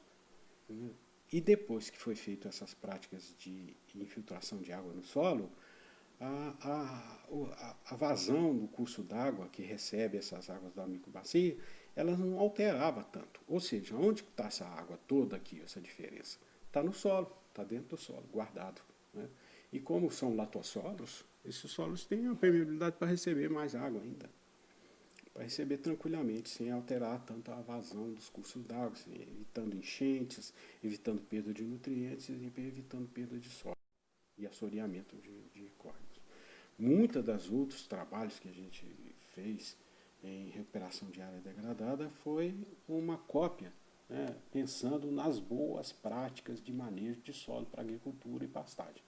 né? E depois que foi feito essas práticas de infiltração de água no solo, a vazão do curso d'água que recebe essas águas da microbacia, ela não alterava tanto. Ou seja, onde está essa água toda aqui, essa diferença? Está no solo, está dentro do solo, guardado, né? E como são latossolos, esses solos têm a permeabilidade para receber mais água ainda, para receber tranquilamente, sem alterar tanto a vazão dos cursos d'água, evitando enchentes, evitando perda de nutrientes e evitando perda de solo e assoreamento de córregos. Muitos dos outros trabalhos que a gente fez em recuperação de área degradada foi uma cópia, né, pensando nas boas práticas de manejo de solo para agricultura e pastagem.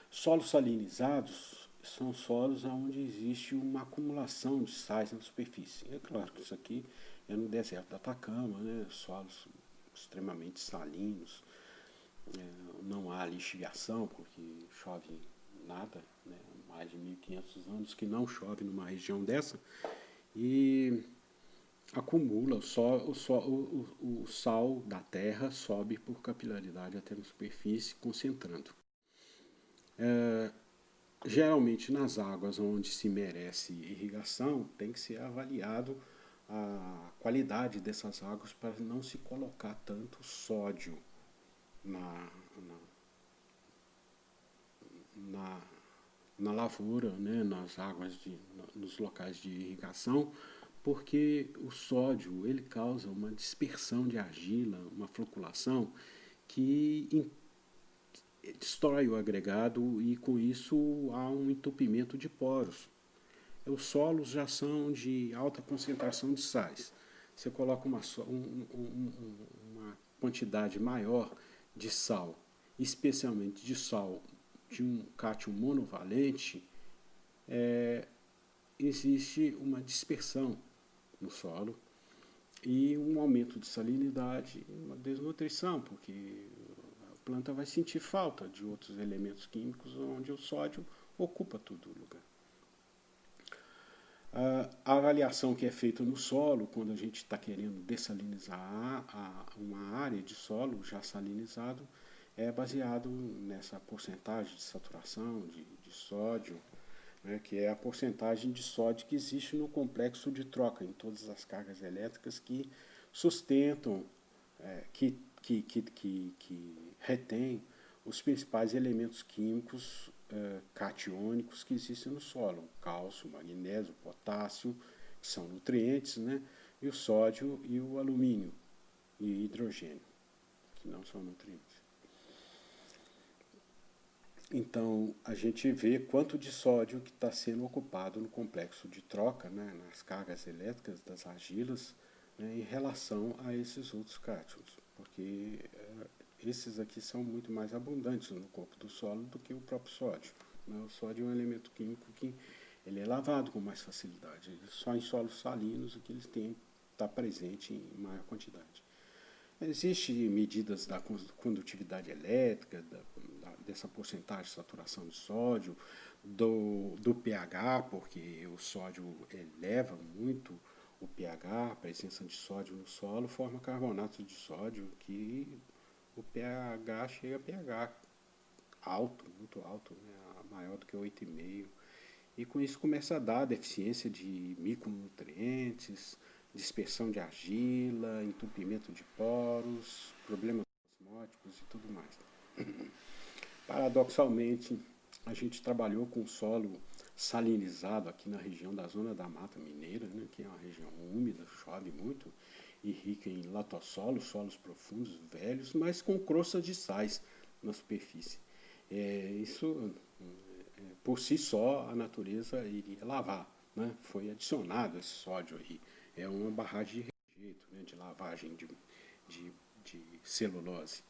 Solos salinizados são solos onde existe uma acumulação de sais na superfície. É claro que isso aqui é no deserto do Atacama, né? Solos extremamente salinos, não há lixiviação, porque chove nada, né? Mais de 1.500 anos que não chove numa região dessa, e acumula o sal da terra, sobe por capilaridade até na superfície, concentrando. Geralmente nas águas onde se merece irrigação tem que ser avaliado a qualidade dessas águas para não se colocar tanto sódio na, na, na lavoura, né, nas águas, nos locais de irrigação, porque o sódio ele causa uma dispersão de argila, uma floculação que destrói o agregado e com isso há um entupimento de poros. Os solos já são de alta concentração de sais. Você coloca uma quantidade maior de sal, especialmente de sal de um cátion monovalente, existe uma dispersão no solo e um aumento de salinidade, uma desnutrição, porque a planta vai sentir falta de outros elementos químicos onde o sódio ocupa todo o lugar. A avaliação que é feita no solo, quando a gente está querendo dessalinizar uma área de solo já salinizado, é baseado nessa porcentagem de saturação de sódio, né, que é a porcentagem de sódio que existe no complexo de troca, em todas as cargas elétricas que sustentam, que retém os principais elementos químicos catiônicos que existem no solo: cálcio, magnésio, potássio, que são nutrientes, né? E o sódio e o alumínio e hidrogênio, que não são nutrientes. Então, a gente vê quanto de sódio que está sendo ocupado no complexo de troca, né, nas cargas elétricas das argilas, né, em relação a esses outros cátions, porque esses aqui são muito mais abundantes no corpo do solo do que o próprio sódio, né? O sódio é um elemento químico que ele é lavado com mais facilidade. Só em solos salinos é que eles têm está presente em maior quantidade. Existem medidas da condutividade elétrica, dessa porcentagem de saturação de sódio, do pH, porque o sódio eleva muito o pH, a presença de sódio no solo, forma carbonato de sódio, que o pH chega a pH alto, muito alto, né, maior do que 8,5. E com isso começa a dar deficiência de micronutrientes, dispersão de argila, entupimento de poros, problemas osmóticos e tudo mais. Paradoxalmente, a gente trabalhou com solo salinizado aqui na região da Zona da Mata Mineira, né, que é uma região úmida, chove muito, e rica em latossolos, solos profundos, velhos, mas com crosta de sais na superfície. Isso, por si só, a natureza iria lavar, né? Foi adicionado esse sódio aí. É uma barragem de rejeito, né, de lavagem de celulose.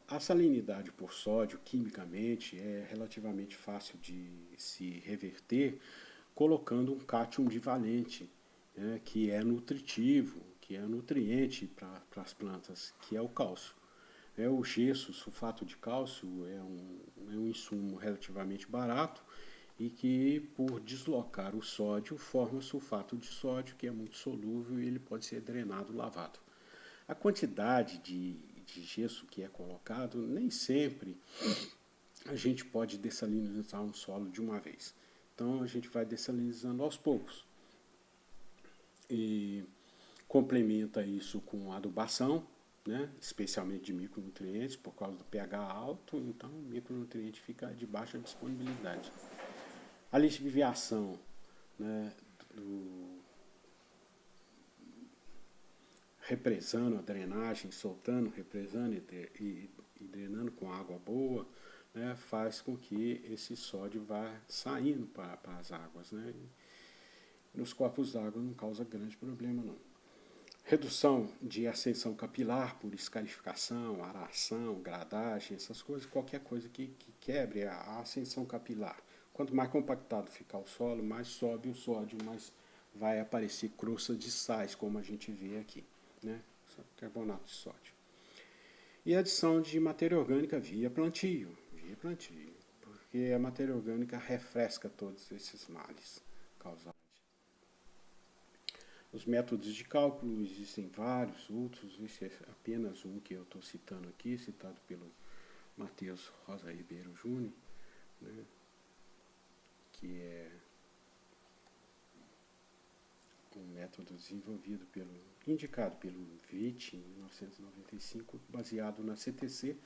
A salinidade por sódio, quimicamente, é relativamente fácil de se reverter colocando um cátion divalente, né, que é nutritivo, que é nutriente para as plantas, que é o cálcio. O gesso, o sulfato de cálcio, é um insumo relativamente barato e que, por deslocar o sódio, forma sulfato de sódio, que é muito solúvel e ele pode ser drenado, lavado. A quantidade de gesso que é colocado, nem sempre a gente pode dessalinizar um solo de uma vez. Então a gente vai dessalinizando aos poucos. E complementa isso com adubação, né, especialmente de micronutrientes, por causa do pH alto, então o micronutriente fica de baixa disponibilidade. A lixiviação, né, represando a drenagem, soltando, represando e drenando com água boa, né, faz com que esse sódio vá saindo para as águas. Né, e nos corpos d'água não causa grande problema, não. Redução de ascensão capilar por escarificação, aração, gradagem, essas coisas, qualquer coisa que quebre a ascensão capilar. Quanto mais compactado ficar o solo, mais sobe o sódio, mais vai aparecer crosta de sais, como a gente vê aqui, né? Carbonato de sódio. E adição de matéria orgânica via plantio, porque a matéria orgânica refresca todos esses males causados. Os métodos de cálculo, existem vários outros, esse é apenas um que eu estou citando aqui, citado pelo Matheus Rosa Ribeiro Júnior, né, que é um método indicado pelo VIT em 1995, baseado na CTC,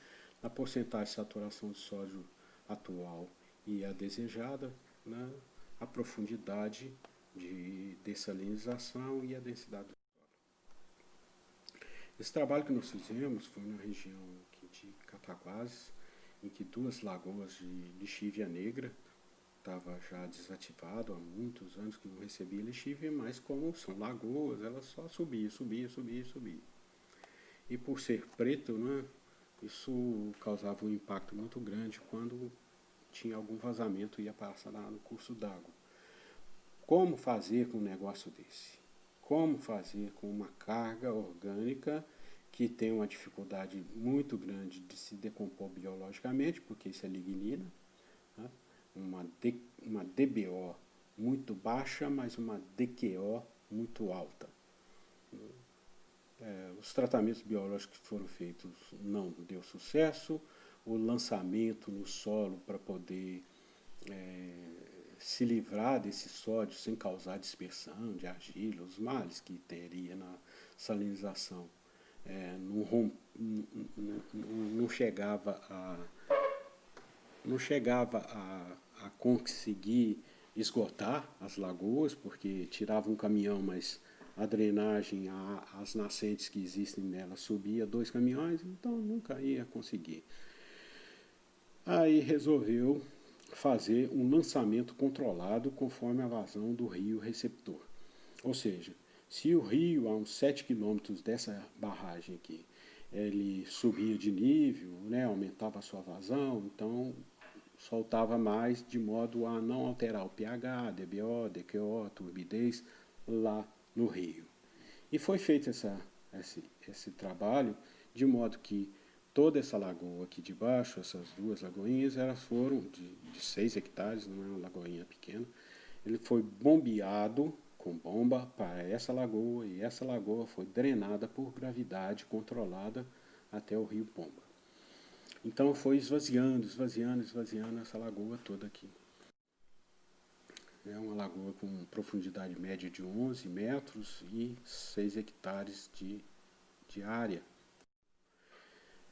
na porcentagem de saturação de sódio atual e a desejada, né, a profundidade de dessalinização e a densidade do solo. Esse trabalho que nós fizemos foi na região de Cataguases, em que 2 lagoas de lixívia negra estava já desativado há muitos anos que não recebia lixívia, mas como são lagoas, ela só subia. E por ser preto, né, isso causava um impacto muito grande quando tinha algum vazamento e ia passar no curso d'água. Como fazer com um negócio desse? Como fazer com uma carga orgânica que tem uma dificuldade muito grande de se decompor biologicamente, porque isso é lignina, né? Uma DBO muito baixa, mas uma DQO muito alta. Os tratamentos biológicos que foram feitos não deu sucesso, o lançamento no solo para poder se livrar desse sódio sem causar dispersão de argila, os males que teria na salinização, não chegava a conseguir esgotar as lagoas, porque tirava um caminhão, mas a drenagem, as nascentes que existem nela subia 2 caminhões, então nunca ia conseguir. Aí resolveu fazer um lançamento controlado conforme a vazão do rio receptor. Ou seja, se o rio, a uns 7 quilômetros dessa barragem aqui, ele subia de nível, né, aumentava a sua vazão, então soltava mais de modo a não alterar o pH, DBO, DQO, turbidez lá no rio. E foi feito esse trabalho de modo que toda essa lagoa aqui de baixo, essas 2 lagoinhas, elas foram de 6 hectares, não é uma lagoinha pequena, ele foi bombeado com bomba para essa lagoa, e essa lagoa foi drenada por gravidade controlada até o rio Pomba. Então foi esvaziando, esvaziando, esvaziando essa lagoa toda aqui. É uma lagoa com profundidade média de 11 metros e 6 hectares de área.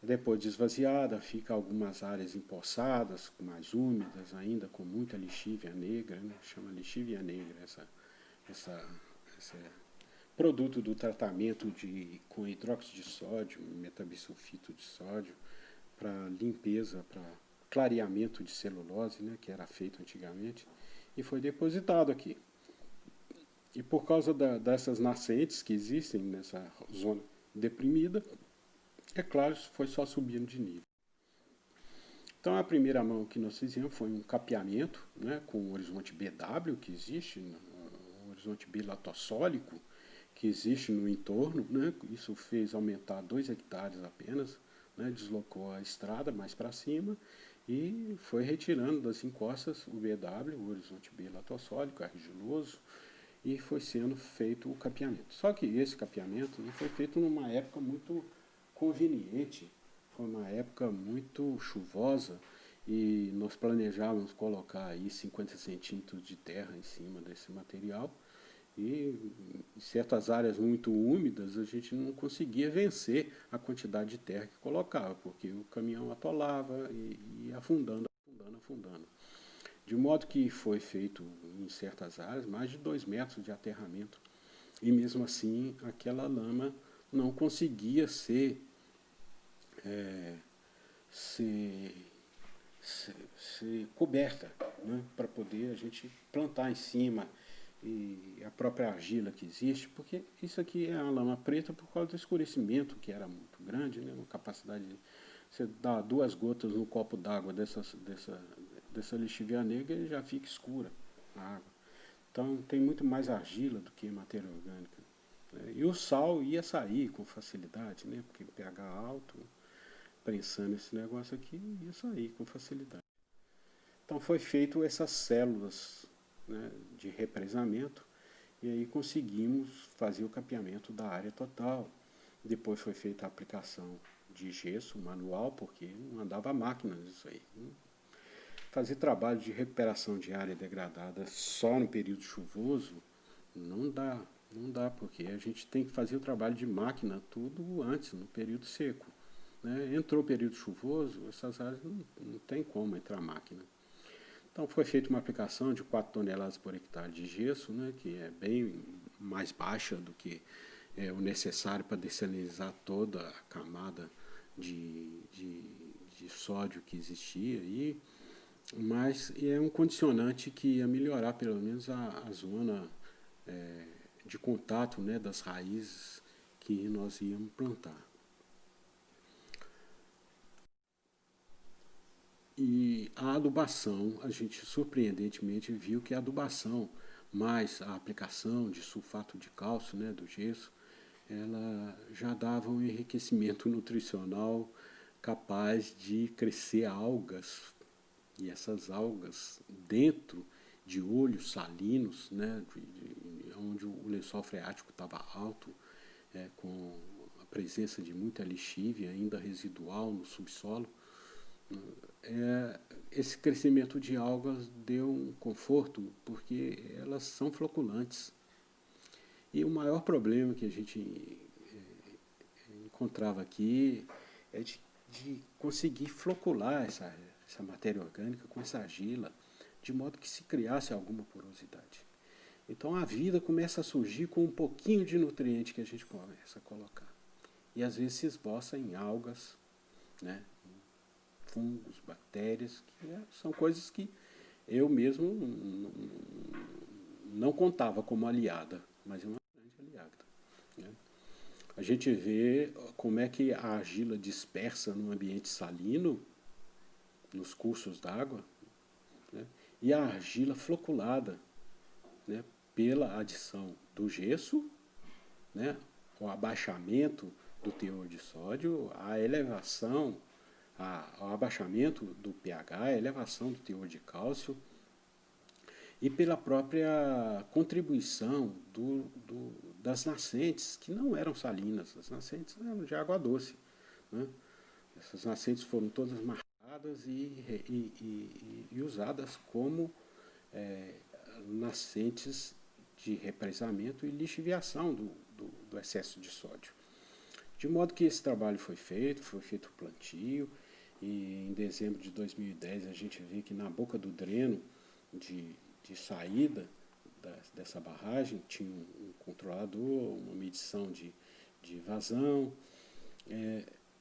Depois de esvaziada, fica algumas áreas empoçadas, mais úmidas ainda, com muita lixívia negra, né? Chama lixívia negra esse produto do tratamento com hidróxido de sódio, metabisulfito de sódio, para limpeza, para clareamento de celulose, né, que era feito antigamente, e foi depositado aqui. E por causa dessas nascentes que existem nessa zona deprimida, é claro, foi só subindo de nível. Então a primeira mão que nós fizemos foi um capeamento, né, com o horizonte BW que existe, o horizonte bilatossólico que existe no entorno, né, isso fez aumentar 2 hectares apenas, né, deslocou a estrada mais para cima e foi retirando das encostas o BW, o horizonte bilatossólico, argiloso, e foi sendo feito o capeamento. Só que esse capeamento não foi feito numa época muito conveniente, foi uma época muito chuvosa e nós planejávamos colocar aí 50 centímetros de terra em cima desse material e em certas áreas muito úmidas a gente não conseguia vencer a quantidade de terra que colocava, porque o caminhão atolava e ia afundando, afundando, afundando. De modo que foi feito em certas áreas mais de 2 metros de aterramento e mesmo assim aquela lama não conseguia ser coberta, né, para poder a gente plantar em cima e a própria argila que existe, porque isso aqui é uma lama preta por causa do escurecimento que era muito grande, né, uma capacidade de você dar 2 gotas no copo d'água dessa lixívia negra e já fica escura a água. Então tem muito mais argila do que matéria orgânica. Né? E o sal ia sair com facilidade, né, porque pH alto, prensando esse negócio aqui, ia sair com facilidade. Então foi feito essas células, né, de represamento e aí conseguimos fazer o capeamento da área total. Depois foi feita a aplicação de gesso manual, porque não andava a máquina nisso aí. Fazer trabalho de recuperação de área degradada só no período chuvoso não dá, não dá, porque a gente tem que fazer o trabalho de máquina tudo antes, no período seco. Né? Entrou o período chuvoso, essas áreas não tem como entrar máquina. Então foi feita uma aplicação de 4 toneladas por hectare de gesso, né, que é bem mais baixa do que o necessário para dessalinizar toda a camada de sódio que existia, mas é um condicionante que ia melhorar pelo menos a zona de contato, né, das raízes que nós íamos plantar. E a adubação, a gente surpreendentemente viu que a adubação mais a aplicação de sulfato de cálcio, né, do gesso, ela já dava um enriquecimento nutricional capaz de crescer algas, e essas algas dentro de olhos salinos, né, onde o lençol freático estava alto, com a presença de muita lixívia ainda residual no subsolo, esse crescimento de algas deu um conforto porque elas são floculantes. E o maior problema que a gente encontrava aqui é de conseguir flocular essa matéria orgânica com essa argila, de modo que se criasse alguma porosidade. Então a vida começa a surgir com um pouquinho de nutriente que a gente começa a colocar. E às vezes se esboça em algas, né, fungos, bactérias, que são coisas que eu mesmo não contava como aliada, mas é uma grande aliada. Né? A gente vê como é que a argila dispersa no ambiente salino, nos cursos d'água, né? E a argila floculada, né, pela adição do gesso, né, o abaixamento do teor de sódio, a elevação, o abaixamento do pH, a elevação do teor de cálcio e pela própria contribuição das nascentes, que não eram salinas, as nascentes eram de água doce. Né? Essas nascentes foram todas marcadas e usadas como é, nascentes de represamento e lixiviação do excesso de sódio. De modo que esse trabalho foi feito o plantio, e em dezembro de 2010 a gente vê que na boca do dreno de saída dessa barragem tinha um controlador, uma medição de vazão.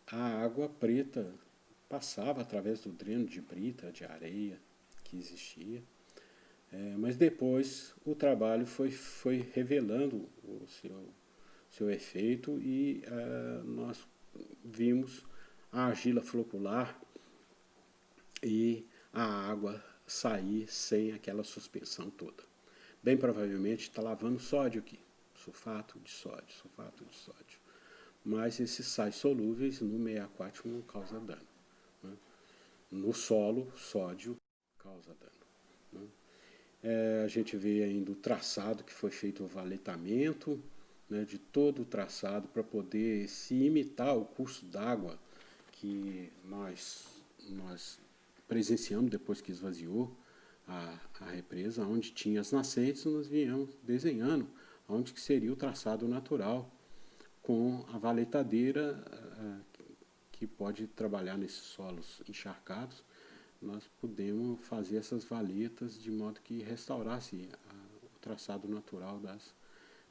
A água preta passava através do dreno de brita, de areia que existia. Mas depois o trabalho foi revelando o seu efeito e nós vimos a argila flocular e a água sair sem aquela suspensão toda. Bem provavelmente está lavando sódio aqui, sulfato de sódio. Mas esses sais solúveis no meio aquático não causam dano. Né? No solo, sódio causa dano. Né? A gente vê ainda o traçado que foi feito, o valetamento, né, de todo o traçado para poder se imitar o curso d'água que nós presenciamos depois que esvaziou a represa, onde tinha as nascentes, nós viemos desenhando onde que seria o traçado natural com a valetadeira que pode trabalhar nesses solos encharcados. Nós podemos fazer essas valetas de modo que restaurasse o traçado natural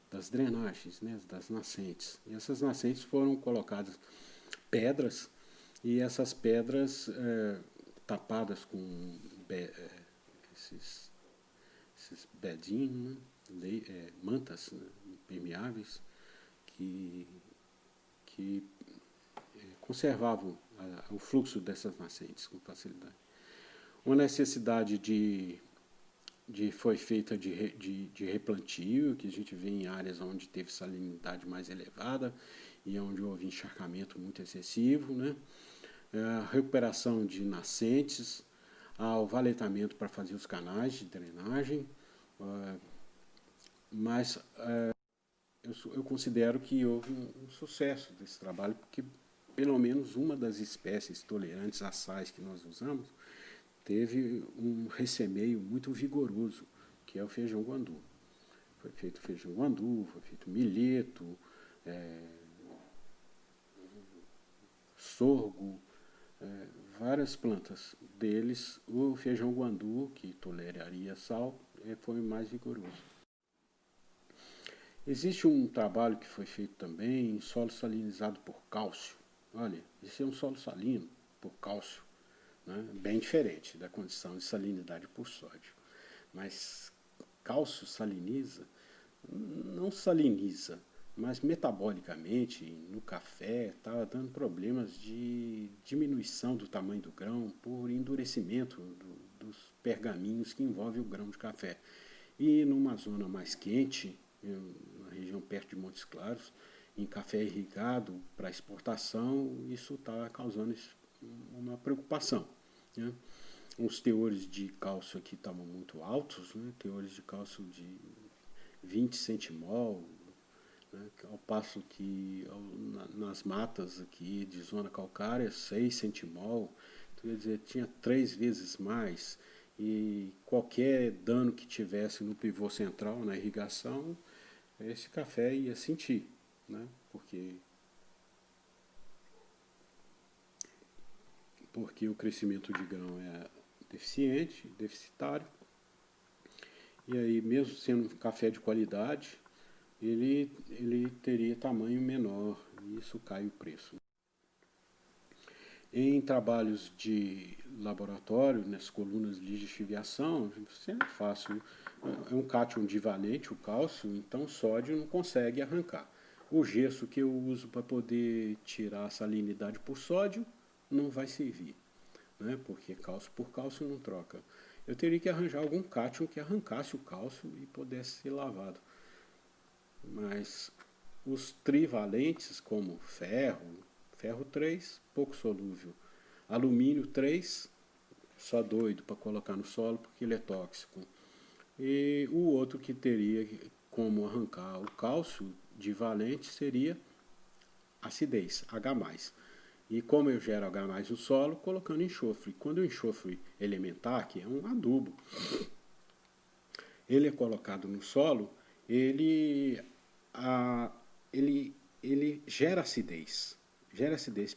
das drenagens, né, das nascentes. E essas nascentes foram colocadas pedras, e essas pedras tapadas com esses bedinhos, né, mantas, né, impermeáveis, que conservavam o fluxo dessas nascentes com facilidade. Uma necessidade foi feita de replantio, que a gente vê em áreas onde teve salinidade mais elevada e onde houve encharcamento muito excessivo, né? A recuperação de nascentes, ao valetamento para fazer os canais de drenagem, mas eu considero que houve um sucesso desse trabalho, porque pelo menos uma das espécies tolerantes a sais que nós usamos teve um ressemeio muito vigoroso, que é o feijão guandu. Foi feito feijão guandu, foi feito milheto, sorgo, várias plantas. Deles, o feijão guandu, que toleraria sal, foi o mais vigoroso. Existe um trabalho que foi feito também em solo salinizado por cálcio. Olha, esse é um solo salino por cálcio, né? Bem diferente da condição de salinidade por sódio. Mas cálcio saliniza, não saliniza, mas metabolicamente no café estava dando problemas de diminuição do tamanho do grão por endurecimento dos pergaminhos que envolvem o grão de café. E numa zona mais quente, na região perto de Montes Claros, em café irrigado para exportação, isso está causando uma preocupação. Né? Os teores de cálcio aqui estavam muito altos, né? Teores de cálcio de 20 centimol, né? Ao passo que nas matas aqui de zona calcária, 6 centimol, então, quer dizer, tinha 3 vezes mais, e qualquer dano que tivesse no pivô central, na irrigação, esse café ia sentir, né? Porque o crescimento de grão é deficitário, e aí mesmo sendo um café de qualidade, ele teria tamanho menor, e isso cai o preço. Em trabalhos de laboratório, nas colunas de lixiviação, sempre é fácil. É um cátion divalente, o cálcio, então o sódio não consegue arrancar. O gesso que eu uso para poder tirar a salinidade por sódio não vai servir, né? Porque cálcio por cálcio não troca. Eu teria que arranjar algum cátion que arrancasse o cálcio e pudesse ser lavado. Mas os trivalentes, como ferro 3, pouco solúvel, alumínio 3, só doido para colocar no solo porque ele é tóxico. E o outro que teria como arrancar o cálcio de valente seria acidez, H+. E como eu gero H+ no solo, colocando enxofre. Quando o enxofre elementar, que é um adubo, ele é colocado no solo, ele, a, ele gera acidez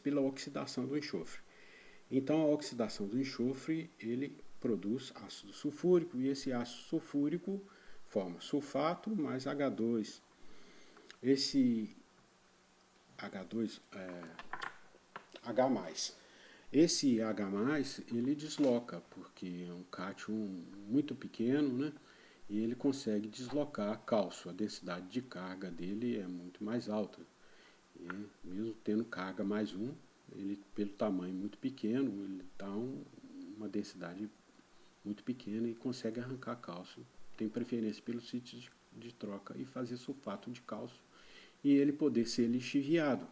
pela oxidação do enxofre. Então a oxidação do enxofre, ele produz ácido sulfúrico, e esse ácido sulfúrico forma sulfato mais H2. Esse H2, H+. Esse H+, ele desloca, porque é um cátion muito pequeno, né? E ele consegue deslocar cálcio. A densidade de carga dele é muito mais alta. E mesmo tendo carga +1, ele, pelo tamanho muito pequeno, ele dá uma densidade muito pequena e consegue arrancar cálcio. Tem preferência pelos sítios de troca e fazer sulfato de cálcio. E ele poder ser lixiviado,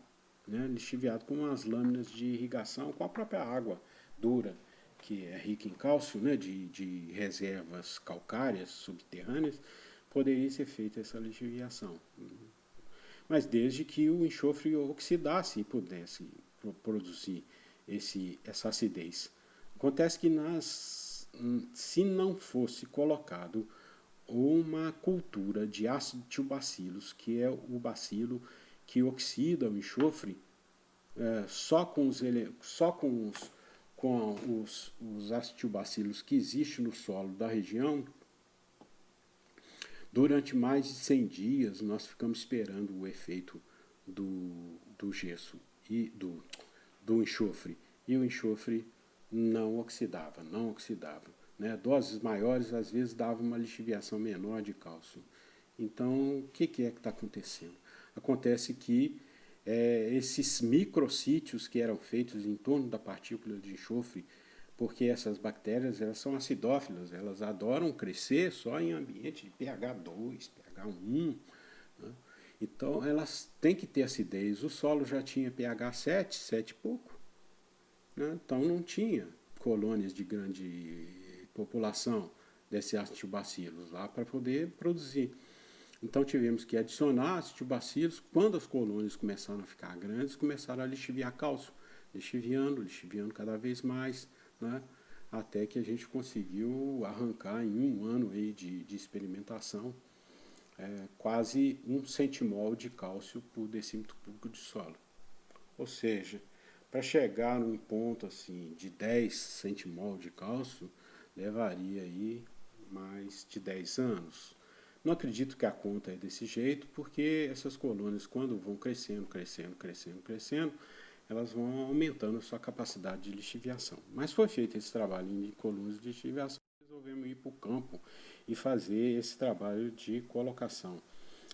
né? Lixiviado com as lâminas de irrigação, com a própria água dura, que é rica em cálcio, né? de reservas calcárias subterrâneas, poderia ser feita essa lixiviação. Mas desde que o enxofre oxidasse e pudesse produzir essa acidez. Acontece que se não fosse colocado uma cultura de ácido tiobacilos, que é o bacilo que oxida o enxofre, só com os acetiobacilos que existem no solo da região, durante mais de 100 dias nós ficamos esperando o efeito do gesso e do enxofre. E o enxofre não oxidava. Né? Doses maiores às vezes davam uma lixiviação menor de cálcio. Então, o que é que está acontecendo? Acontece que esses microsítios que eram feitos em torno da partícula de enxofre, porque essas bactérias elas são acidófilas, elas adoram crescer só em ambiente de pH 2, pH 1. Né? Então, elas têm que ter acidez. O solo já tinha pH 7, 7 e pouco. Né? Então, não tinha colônias de grande população desses acetobacilos lá para poder produzir. Então tivemos que adicionar acetobacilos. Quando as colônias começaram a ficar grandes, começaram a lixiviar cálcio, lixiviando cada vez mais, né? Até que a gente conseguiu arrancar em um ano aí de experimentação quase 1 centimol de cálcio por decímetro cúbico de solo. Ou seja, para chegar num ponto assim de 10 centimol de cálcio, levaria aí mais de 10 anos. Não acredito que a conta é desse jeito, porque essas colônias, quando vão crescendo, elas vão aumentando a sua capacidade de lixiviação. Mas foi feito esse trabalho em colônias de lixiviação, resolvemos ir para o campo e fazer esse trabalho de colocação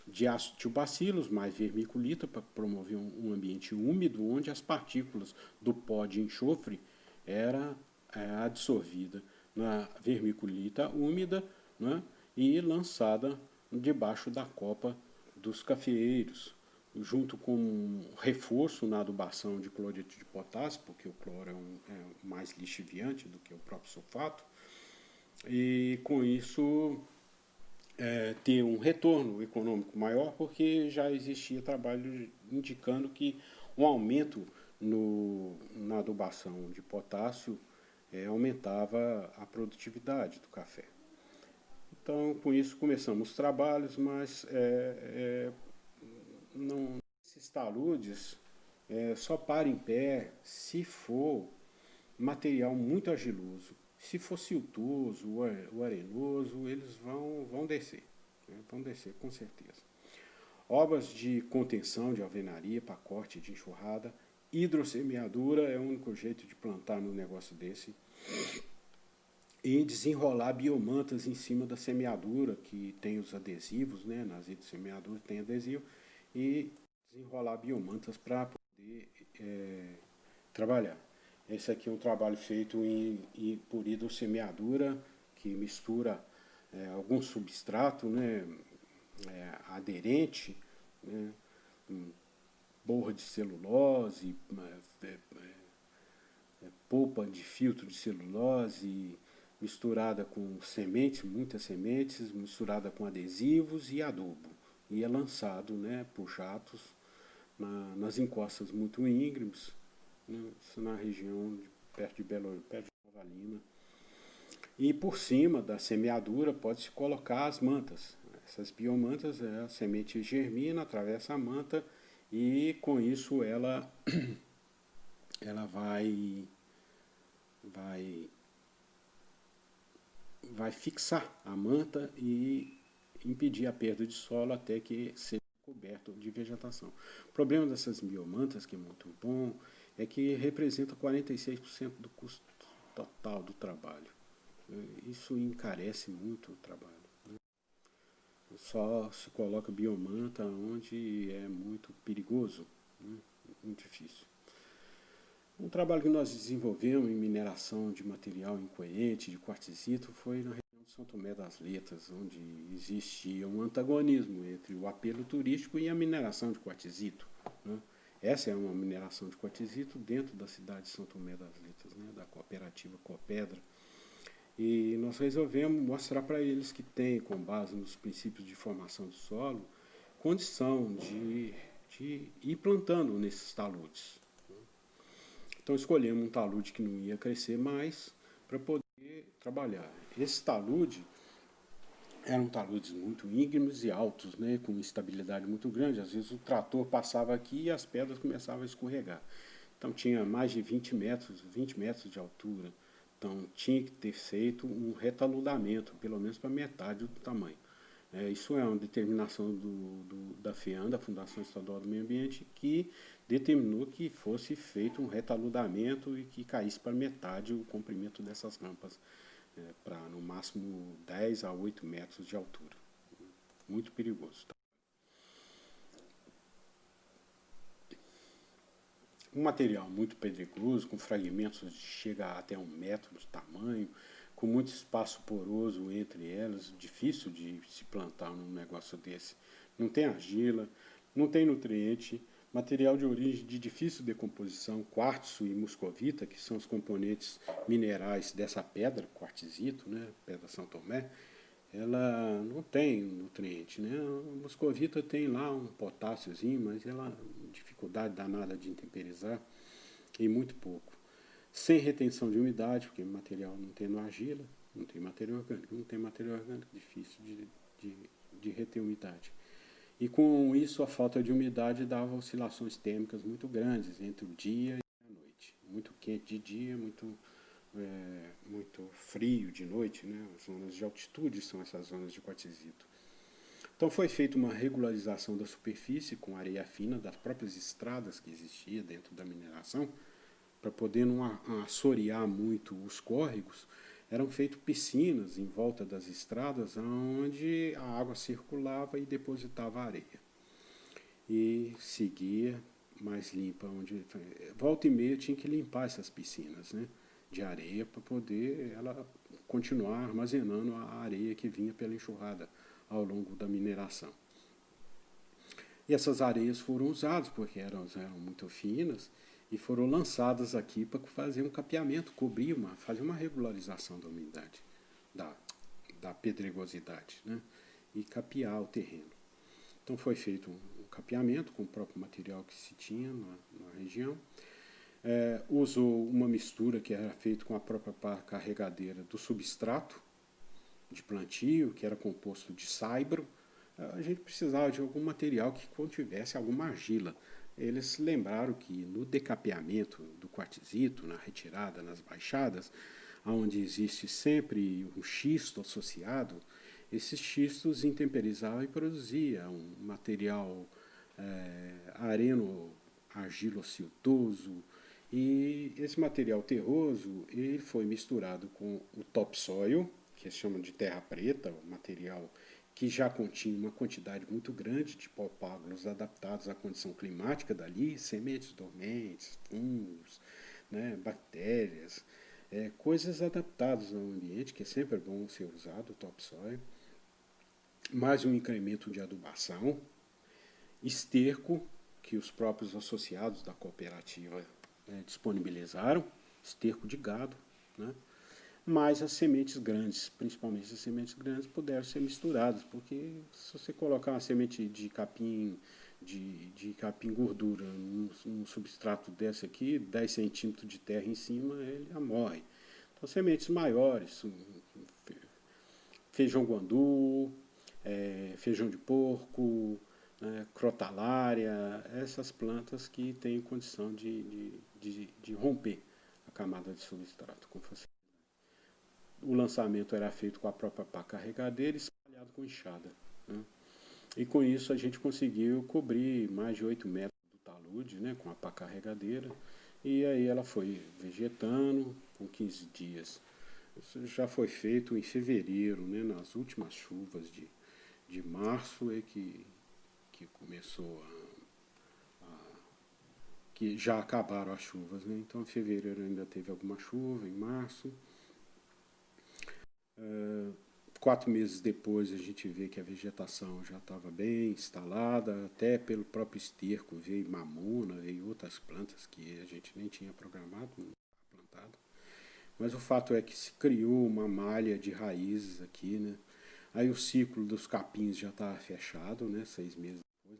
de acetobacilos mais vermiculita para promover um ambiente úmido, onde as partículas do pó de enxofre era absorvida na vermiculita úmida, né, e lançada debaixo da copa dos cafeeiros, junto com um reforço na adubação de cloreto de potássio, porque o cloro é mais lixiviante do que o próprio sulfato, e com isso ter um retorno econômico maior, porque já existia trabalho indicando que um aumento na adubação de potássio aumentava a produtividade do café. Então, com isso, começamos os trabalhos, mas não, esses taludes só param em pé se for material muito argiloso. Se for siltoso ou arenoso, eles vão descer. Né? Vão descer, com certeza. Obras de contenção de alvenaria para corte de enxurrada. Hidrossemeadura é o único jeito de plantar no negócio desse. E desenrolar biomantas em cima da semeadura, que tem os adesivos, né? Nas hidrossemeaduras tem adesivo. E desenrolar biomantas para poder trabalhar. Esse aqui é um trabalho feito por hidrossemeadura, que mistura algum substrato, né, aderente, né, borra de celulose, polpa de filtro de celulose, misturada com sementes, muitas sementes, misturada com adesivos e adubo. E é lançado, né, por jatos nas encostas muito íngremes, né, na região perto de Novalina. E por cima da semeadura pode-se colocar as mantas. Essas biomantas, a semente germina, atravessa a manta e com isso ela vai fixar a manta e impedir a perda de solo até que seja coberto de vegetação. O problema dessas biomantas, que é muito bom, é que representa 46% do custo total do trabalho. Isso encarece muito o trabalho. Só se coloca biomanta onde é muito perigoso, né? Muito difícil. Um trabalho que nós desenvolvemos em mineração de material incoerente, de quartzito, foi na região de São Tomé das Letras, onde existia um antagonismo entre o apelo turístico e a mineração de quartzito, né? Essa é uma mineração de quartzito dentro da cidade de São Tomé das Letras, né, da cooperativa Copedra. E nós resolvemos mostrar para eles que tem, com base nos princípios de formação do solo, condição de ir plantando nesses taludes. Então escolhemos um talude que não ia crescer mais para poder trabalhar. Esse talude eram taludes muito íngremes e altos, né, com estabilidade muito grande. Às vezes o trator passava aqui e as pedras começavam a escorregar. Então tinha mais de 20 metros de altura. Então tinha que ter feito um retaludamento, pelo menos para metade do tamanho. Isso é uma determinação da FEAM, da Fundação Estadual do Meio Ambiente, que determinou que fosse feito um retaludamento e que caísse para metade o comprimento dessas rampas, para no máximo 10 a 8 metros de altura. Muito perigoso. Um material muito pedregoso, com fragmentos de chega até 1 metro de tamanho, com muito espaço poroso entre elas, difícil de se plantar num negócio desse. Não tem argila, não tem nutriente, material de origem de difícil decomposição, quartzo e muscovita, que são os componentes minerais dessa pedra, quartzito, né, pedra São Tomé, ela não tem nutriente, né? A muscovita tem lá um potássiozinho, mas ela dificuldade danada de intemperizar e muito pouco. Sem retenção de umidade, porque o material não tem argila, não tem material orgânico, difícil de reter umidade. E com isso a falta de umidade dava oscilações térmicas muito grandes entre o dia e a noite. Muito quente de dia, muito frio de noite, né? As zonas de altitude são essas zonas de quartzito. Então foi feita uma regularização da superfície com areia fina das próprias estradas que existia dentro da mineração, para poder não assorear muito os córregos. Eram feitas piscinas em volta das estradas, onde a água circulava e depositava a areia. E seguia mais limpa, onde volta e meia tinha que limpar essas piscinas, né, de areia, para poder ela continuar armazenando a areia que vinha pela enxurrada ao longo da mineração. E essas areias foram usadas porque eram muito finas e foram lançadas aqui para fazer um capeamento, cobrir, fazer uma regularização da umidade, da pedregosidade, né, e capear o terreno. Então foi feito um capeamento com o próprio material que se tinha na região. Usou uma mistura que era feita com a própria pá carregadeira do substrato de plantio, que era composto de saibro. A gente precisava de algum material que contivesse alguma argila. Eles lembraram que no decapeamento do quartzito, na retirada, nas baixadas, onde existe sempre um xisto associado, esses xistos intemperizavam e produzia um material areno-argilociltoso, e esse material terroso ele foi misturado com o topsoil, que se chama de terra preta, o material que já continha uma quantidade muito grande de palpábulos adaptados à condição climática dali, sementes dormentes, fungos, né, bactérias, coisas adaptadas ao ambiente, que sempre é bom ser usado, o topsoil, mais um incremento de adubação, esterco, que os próprios associados da cooperativa disponibilizaram, esterco de gado, né, mas as sementes grandes, principalmente as sementes grandes, puderam ser misturadas, porque se você colocar uma semente de capim gordura num substrato desse aqui, 10 centímetros de terra em cima, ele já morre. Então, sementes maiores, feijão guandu, feijão de porco, né, crotalária, essas plantas que têm condição de romper a camada de substrato com facilidade. O lançamento era feito com a própria pá carregadeira espalhado com enxada, né? E com isso a gente conseguiu cobrir mais de 8 metros do talude, né, com a pá carregadeira. E aí ela foi vegetando com 15 dias. Isso já foi feito em fevereiro, né, nas últimas chuvas de março é que começou que já acabaram as chuvas, né? Então em fevereiro ainda teve alguma chuva, em março. 4 meses depois a gente vê que a vegetação já estava bem instalada, até pelo próprio esterco veio mamona, veio outras plantas que a gente nem tinha programado, não estava plantado. Mas o fato é que se criou uma malha de raízes aqui, né? Aí o ciclo dos capins já estava fechado, né? 6 meses depois,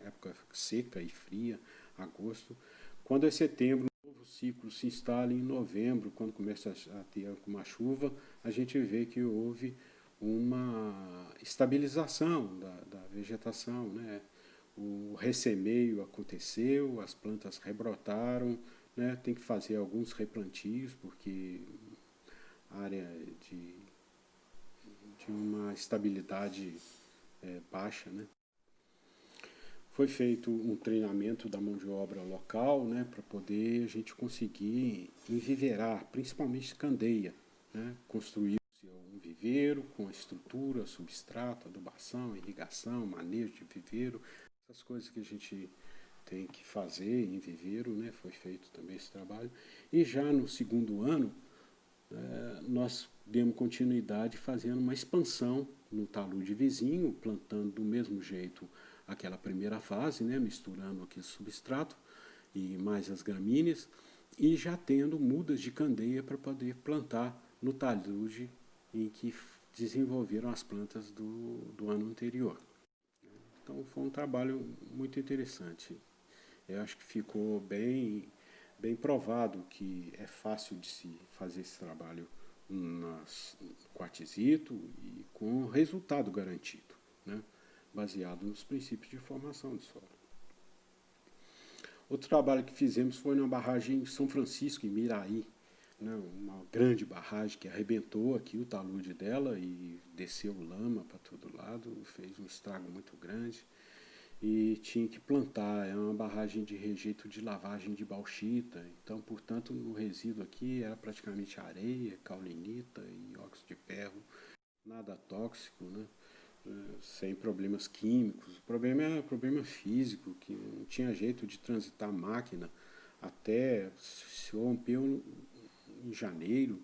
na época seca e fria, agosto. Quando é setembro, o novo ciclo se instala em novembro, quando começa a ter alguma chuva, a gente vê que houve uma estabilização da vegetação, né? O ressemeio aconteceu, as plantas rebrotaram, né? Tem que fazer alguns replantios, porque a área de uma estabilidade baixa, né? Foi feito um treinamento da mão de obra local, né, para poder a gente conseguir enviverar, principalmente candeia, né? Construir-se um viveiro com estrutura, substrato, adubação, irrigação, manejo de viveiro, essas coisas que a gente tem que fazer em viveiro, né? Foi feito também esse trabalho. E já no segundo ano, nós demos continuidade fazendo uma expansão no talude vizinho, plantando do mesmo jeito aquela primeira fase, né, misturando aquele substrato e mais as gramíneas, e já tendo mudas de candeia para poder plantar no talude em que desenvolveram as plantas do ano anterior. Então foi um trabalho muito interessante. Eu acho que ficou bem provado que é fácil de se fazer esse trabalho no quartzito e com resultado garantido, né? Baseado nos princípios de formação de solo. Outro trabalho que fizemos foi na barragem em São Francisco, em Miraí, né? Uma grande barragem que arrebentou aqui o talude dela e desceu lama para todo lado, fez um estrago muito grande. E tinha que plantar, é uma barragem de rejeito de lavagem de bauxita, então, portanto, o resíduo aqui era praticamente areia, caulinita e óxido de ferro, nada tóxico, né? Sem problemas químicos. O problema era problema físico, que não tinha jeito de transitar a máquina, até se rompeu em janeiro,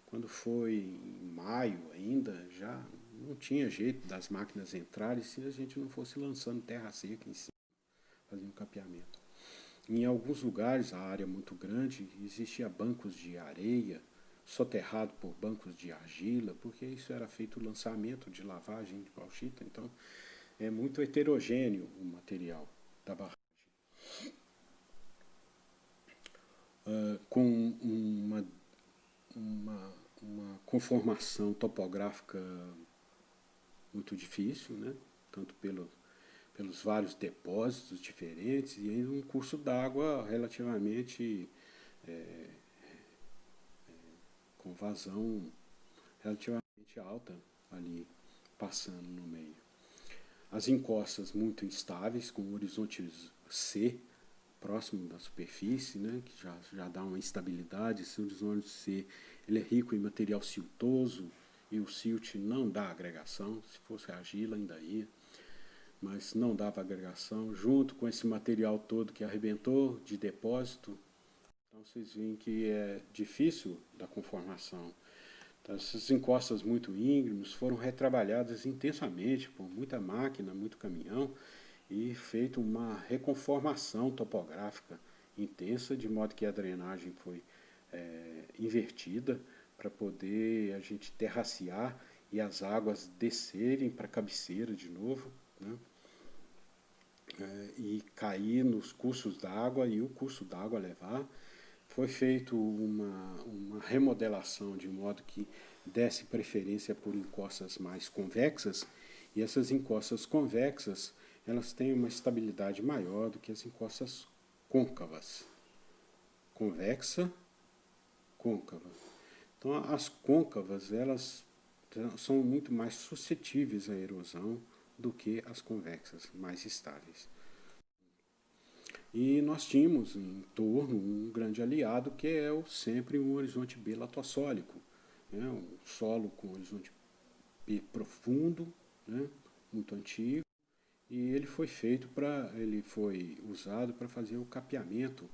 quando foi em maio ainda, já não tinha jeito das máquinas entrarem se a gente não fosse lançando terra seca em cima, fazendo capeamento. Em alguns lugares, a área muito grande, existia bancos de areia, soterrado por bancos de argila, porque isso era feito o lançamento de lavagem de bauxita, então é muito heterogêneo o material da barragem. Com uma conformação topográfica muito difícil, né? Tanto pelos vários depósitos diferentes e ainda um curso d'água relativamente com vazão relativamente alta ali passando no meio. As encostas muito instáveis, com o horizonte C próximo da superfície, né, que já dá uma instabilidade. Esse horizonte C ele é rico em material siltoso e o silt não dá agregação. Se fosse argila ainda ia, mas não dava agregação. Junto com esse material todo que arrebentou de depósito, então vocês veem que é difícil da conformação. Então, essas encostas muito íngremes foram retrabalhadas intensamente por muita máquina, muito caminhão, e feito uma reconformação topográfica intensa, de modo que a drenagem foi invertida para poder a gente terracear e as águas descerem para a cabeceira de novo, né? E cair nos cursos d'água e o curso d'água levar. Foi feito uma remodelação de modo que desse preferência por encostas mais convexas, e essas encostas convexas elas têm uma estabilidade maior do que as encostas côncavas. Convexa, côncava. Então as côncavas elas são muito mais suscetíveis à erosão do que as convexas, mais estáveis. E nós tínhamos em torno um grande aliado que é sempre um horizonte B latossólico, né? Um solo com horizonte B profundo, né? Muito antigo, e ele foi usado para fazer o capeamento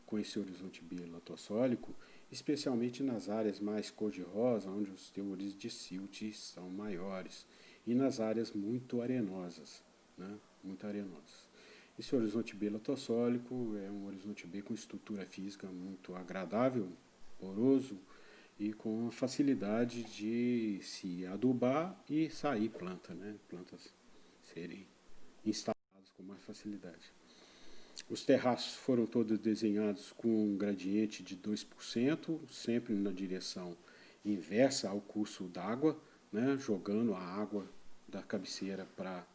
com esse horizonte B latossólico, especialmente nas áreas mais cor-de-rosa, onde os teores de silt são maiores, e nas áreas muito arenosas, né? Muito arenosas. Esse horizonte B latossólico é um horizonte B com estrutura física muito agradável, poroso e com facilidade de se adubar e sair planta, né? Plantas serem instaladas com mais facilidade. Os terraços foram todos desenhados com um gradiente de 2%, sempre na direção inversa ao curso d'água, né? Jogando a água da cabeceira para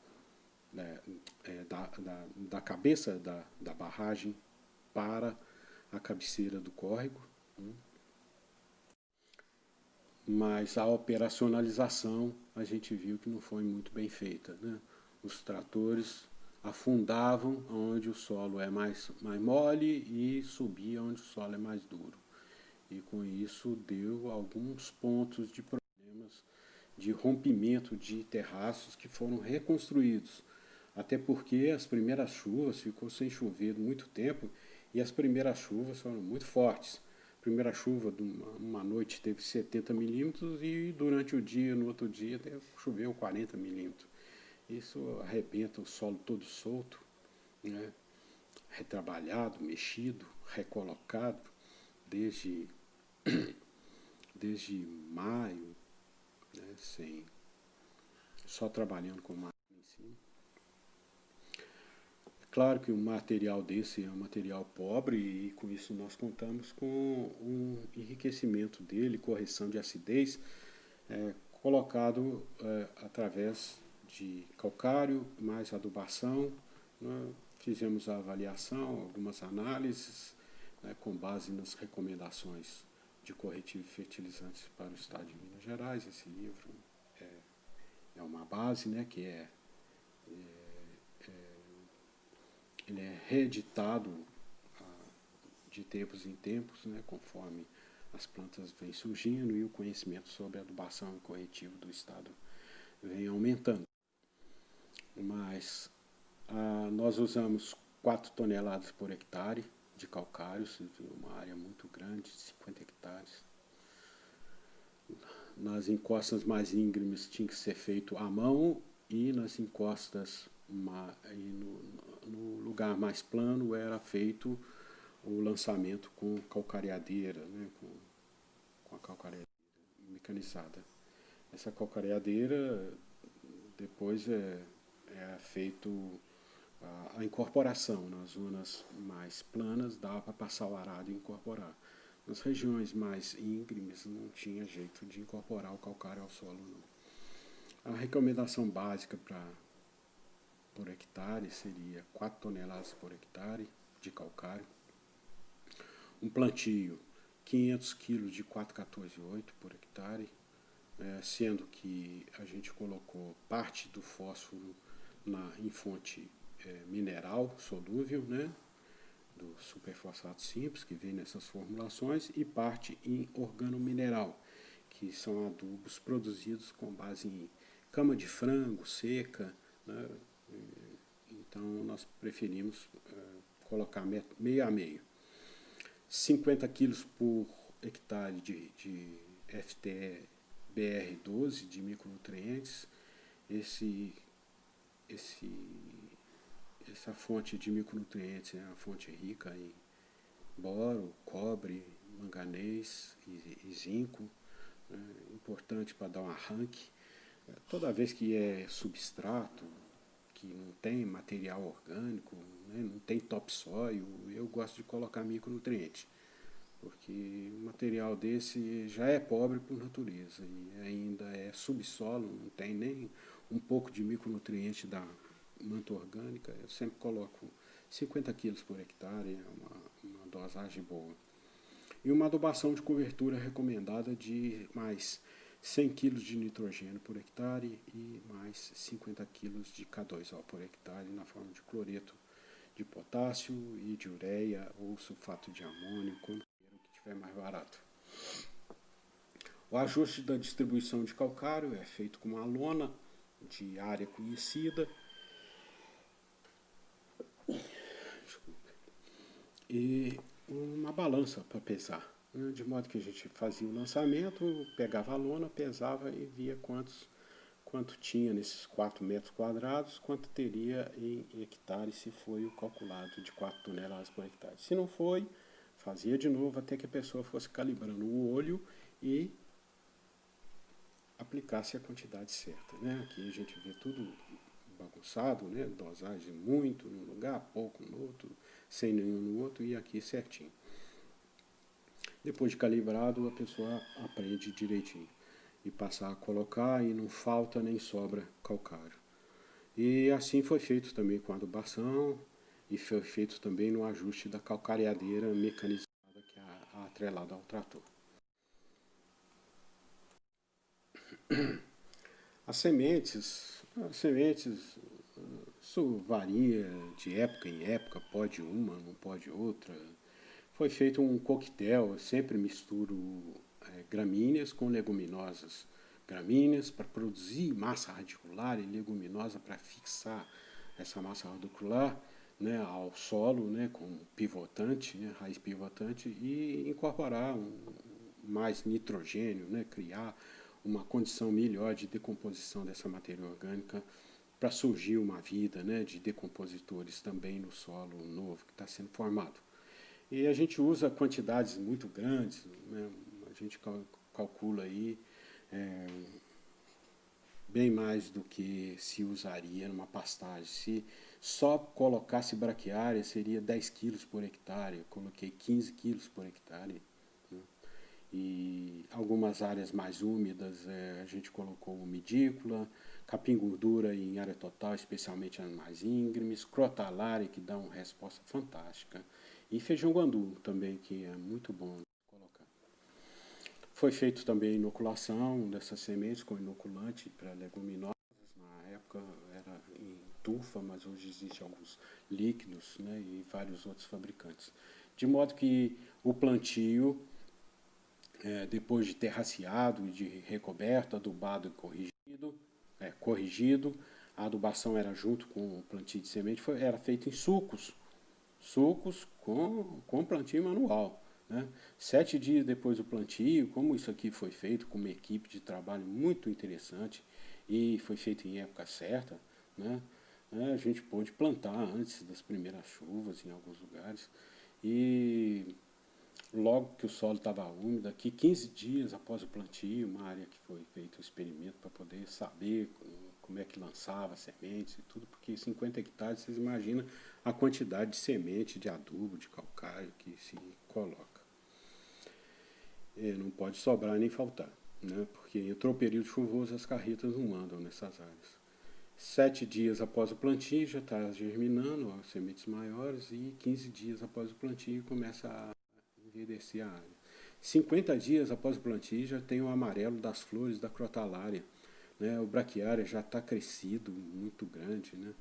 da cabeça da barragem para a cabeceira do córrego. Mas a operacionalização a gente viu que não foi muito bem feita, né? Os tratores afundavam onde o solo é mais mole e subia onde o solo é mais duro. E com isso deu alguns pontos de problemas de rompimento de terraços que foram reconstruídos. Até porque as primeiras chuvas, ficou sem chover muito tempo, e as primeiras chuvas foram muito fortes. A primeira chuva, de uma noite, teve 70 milímetros e durante o dia, no outro dia, choveu 40 milímetros. Isso arrebenta o solo todo solto, né? Retrabalhado, mexido, recolocado, desde, desde maio, né? Só trabalhando com máquina em cima. Claro que um material desse é um material pobre e com isso nós contamos com um enriquecimento dele, correção de acidez, colocado através de calcário, mais adubação. Né? Fizemos a avaliação, algumas análises, né, com base nas recomendações de corretivo e fertilizantes para o estado de Minas Gerais. Esse livro é uma base, né, que ele é reeditado de tempos em tempos, né, conforme as plantas vêm surgindo e o conhecimento sobre adubação e corretivo do estado vem aumentando. Mas nós usamos 4 toneladas por hectare de calcário, uma área muito grande, 50 hectares. Nas encostas mais íngremes tinha que ser feito à mão e nas encostas no lugar mais plano era feito o lançamento com calcareadeira, né, com a calcareadeira mecanizada. Essa calcareadeira depois é feito a incorporação nas zonas mais planas, dava para passar o arado e incorporar. Nas regiões mais íngremes não tinha jeito de incorporar o calcário ao solo, não. A recomendação básica por hectare seria 4 toneladas por hectare de calcário. Um plantio, 500 kg de 4,14,8 por hectare, sendo que a gente colocou parte do fósforo em fonte mineral solúvel, né, do superfosfato simples, que vem nessas formulações, e parte em organomineral, que são adubos produzidos com base em cama de frango seca, né? Então nós preferimos colocar meio a meio. 50 quilos por hectare de FTBR12 de micronutrientes. Essa fonte de micronutrientes é uma fonte rica em boro, cobre, manganês e zinco. importante para dar um arranque. Toda vez que é substrato, que não tem material orgânico, né, não tem topsoil, eu gosto de colocar micronutriente, porque o material desse já é pobre por natureza e ainda é subsolo, não tem nem um pouco de micronutriente da manta orgânica. Eu sempre coloco 50 quilos por hectare, é uma dosagem boa. E uma adubação de cobertura recomendada de mais 100 kg de nitrogênio por hectare e mais 50 kg de K2O por hectare na forma de cloreto de potássio e de ureia ou sulfato de amônio, como que estiver mais barato. O ajuste da distribuição de calcário é feito com uma lona de área conhecida e uma balança para pesar. De modo que a gente fazia o lançamento, pegava a lona, pesava e via quanto tinha nesses 4 metros quadrados, quanto teria em hectares se foi o calculado de 4 toneladas por hectare. Se não foi, fazia de novo até que a pessoa fosse calibrando o olho e aplicasse a quantidade certa. Né? Aqui a gente vê tudo bagunçado, né? Dosagem muito num lugar, pouco no outro, sem nenhum no outro, e aqui certinho. Depois de calibrado, a pessoa aprende direitinho e passar a colocar e não falta nem sobra calcário. E assim foi feito também com a adubação e foi feito também no ajuste da calcareadeira mecanizada que é atrelada ao trator. As sementes, isso varia de época em época, pode uma, não pode outra. Foi feito um coquetel, eu sempre misturo gramíneas com leguminosas. Gramíneas para produzir massa radicular e leguminosa para fixar essa massa radicular, né, ao solo, né, como pivotante, né, raiz pivotante, e incorporar mais nitrogênio, né, criar uma condição melhor de decomposição dessa matéria orgânica para surgir uma vida, né, de decompositores também no solo novo que está sendo formado. E a gente usa quantidades muito grandes, né? A gente calcula aí bem mais do que se usaria numa pastagem. Se só colocasse braquiária, seria 10 quilos por hectare, eu coloquei 15 quilos por hectare. Né? E algumas áreas mais úmidas a gente colocou umidícula, capim gordura em área total, especialmente as mais íngremes, crotalária, que dá uma resposta fantástica, e feijão guandu também, que é muito bom colocar. Foi feito também inoculação dessas sementes com inoculante para leguminosas. Na época era em tufa, mas hoje existem alguns líquidos, né, e vários outros fabricantes. De modo que o plantio, depois de terraceado e de recoberto, adubado e corrigido, a adubação era junto com o plantio de semente, era feito em sulcos com plantio manual. Né? 7 dias depois do plantio, como isso aqui foi feito com uma equipe de trabalho muito interessante e foi feito em época certa, né? A gente pôde plantar antes das primeiras chuvas em alguns lugares e logo que o solo estava úmido, aqui 15 dias após o plantio, uma área que foi feito um experimento para poder saber como é que lançava sementes e tudo, porque 50 hectares, vocês imaginam a quantidade de semente, de adubo, de calcário que se coloca. Não pode sobrar nem faltar, né? Porque entrou o período chuvoso, as carretas não andam nessas áreas. 7 dias após o plantio já está germinando, as sementes maiores, e 15 dias após o plantio começa a envelhecer a área. 50 dias após o plantio já tem o amarelo das flores da crotalária, né? O braquiária já está crescido, muito grande, né?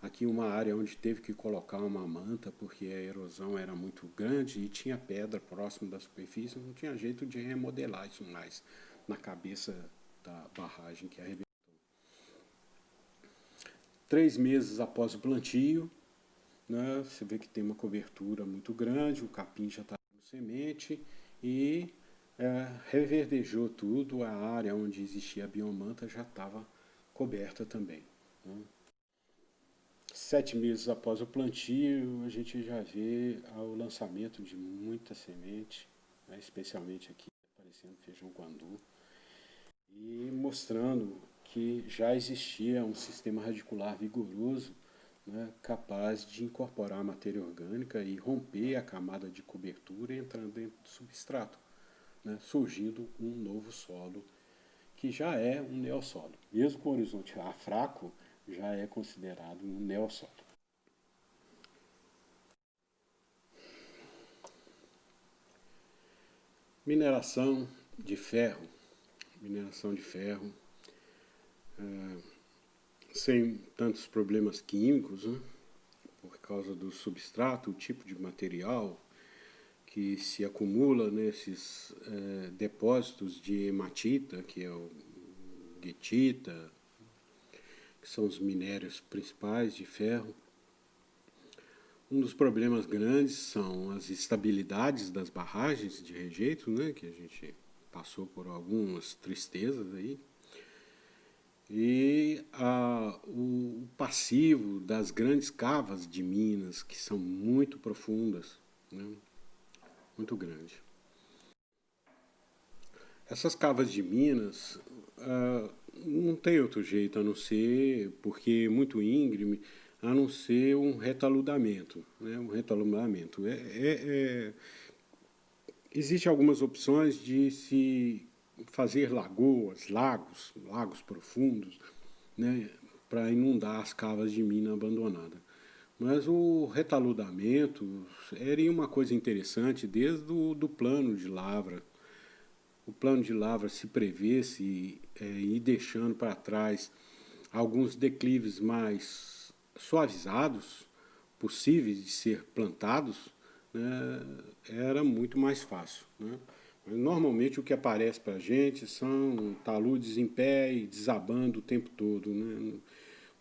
Aqui uma área onde teve que colocar uma manta porque a erosão era muito grande e tinha pedra próximo da superfície, não tinha jeito de remodelar isso mais na cabeça da barragem que arrebentou. 3 meses após o plantio, né, você vê que tem uma cobertura muito grande, o capim já está com semente e reverdejou tudo, a área onde existia a biomanta já estava coberta também. Né? 7 meses após o plantio, a gente já vê o lançamento de muita semente, né, especialmente aqui aparecendo feijão guandu. e mostrando que já existia um sistema radicular vigoroso, né, capaz de incorporar a matéria orgânica e romper a camada de cobertura entrando dentro do substrato, né, surgindo um novo solo que já é um neossolo. Mesmo com o horizonte A fraco, já é considerado um neossolo. Mineração de ferro. Mineração de ferro sem tantos problemas químicos, né? Por causa do substrato, o tipo de material que se acumula nesses depósitos de hematita, que é o guetita, que são os minérios principais de ferro. Um dos problemas grandes são as estabilidades das barragens de rejeito, né, que a gente passou por algumas tristezas aí, e o passivo das grandes cavas de minas, que são muito profundas, né, muito grande. Essas cavas de minas não tem outro jeito a não ser, porque é muito íngreme, a não ser um retaludamento. Né? Um retaludamento. Existem algumas opções de se fazer lagoas, lagos profundos, né, para inundar as cavas de mina abandonada. Mas o retaludamento seria uma coisa interessante desde o do plano de lavra. O plano de lavra se prevê-se ir deixando para trás alguns declives mais suavizados, possíveis de ser plantados, né, era muito mais fácil. Né? Mas, normalmente o que aparece para a gente são taludes em pé e desabando o tempo todo, né?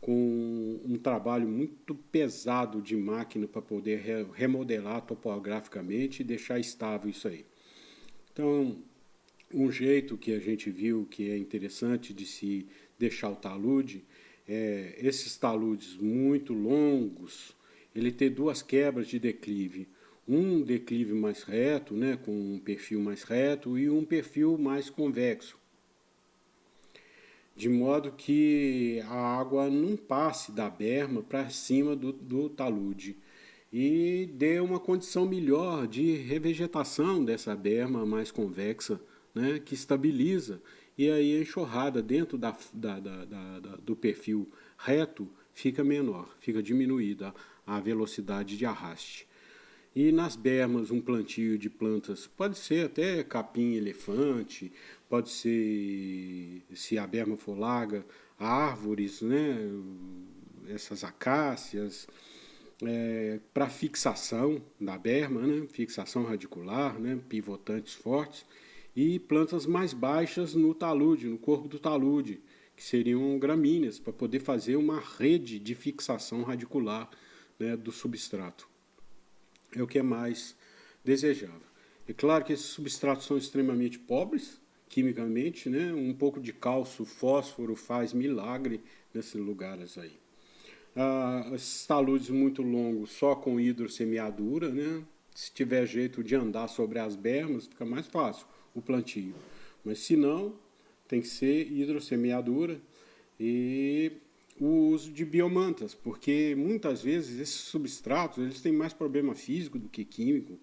Com um trabalho muito pesado de máquina para poder remodelar topograficamente e deixar estável isso aí. Então, um jeito que a gente viu que é interessante de se deixar o talude é esses taludes muito longos, ele ter duas quebras de declive. Um declive mais reto, né, com um perfil mais reto, e um perfil mais convexo. De modo que a água não passe da berma para cima do talude e dê uma condição melhor de revegetação dessa berma mais convexa, né, que estabiliza, e aí a enxurrada dentro do perfil reto fica menor, fica diminuída a velocidade de arraste. E nas bermas, um plantio de plantas, pode ser até capim-elefante, pode ser, se a berma for larga, árvores, né, essas acácias, para fixação da berma, né, fixação radicular, né, pivotantes fortes, e plantas mais baixas no talude, no corpo do talude, que seriam gramíneas, para poder fazer uma rede de fixação radicular, né, do substrato. É o que é mais desejável. É claro que esses substratos são extremamente pobres, quimicamente, né? Um pouco de cálcio, fósforo faz milagre nesses lugares aí. Esses taludes muito longos, só com hidrossemeadura, né? Se tiver jeito de andar sobre as bermas, fica mais fácil o plantio. Mas se não, tem que ser hidrossemeadura e o uso de biomantas, porque muitas vezes esses substratos eles têm mais problema físico do que químico,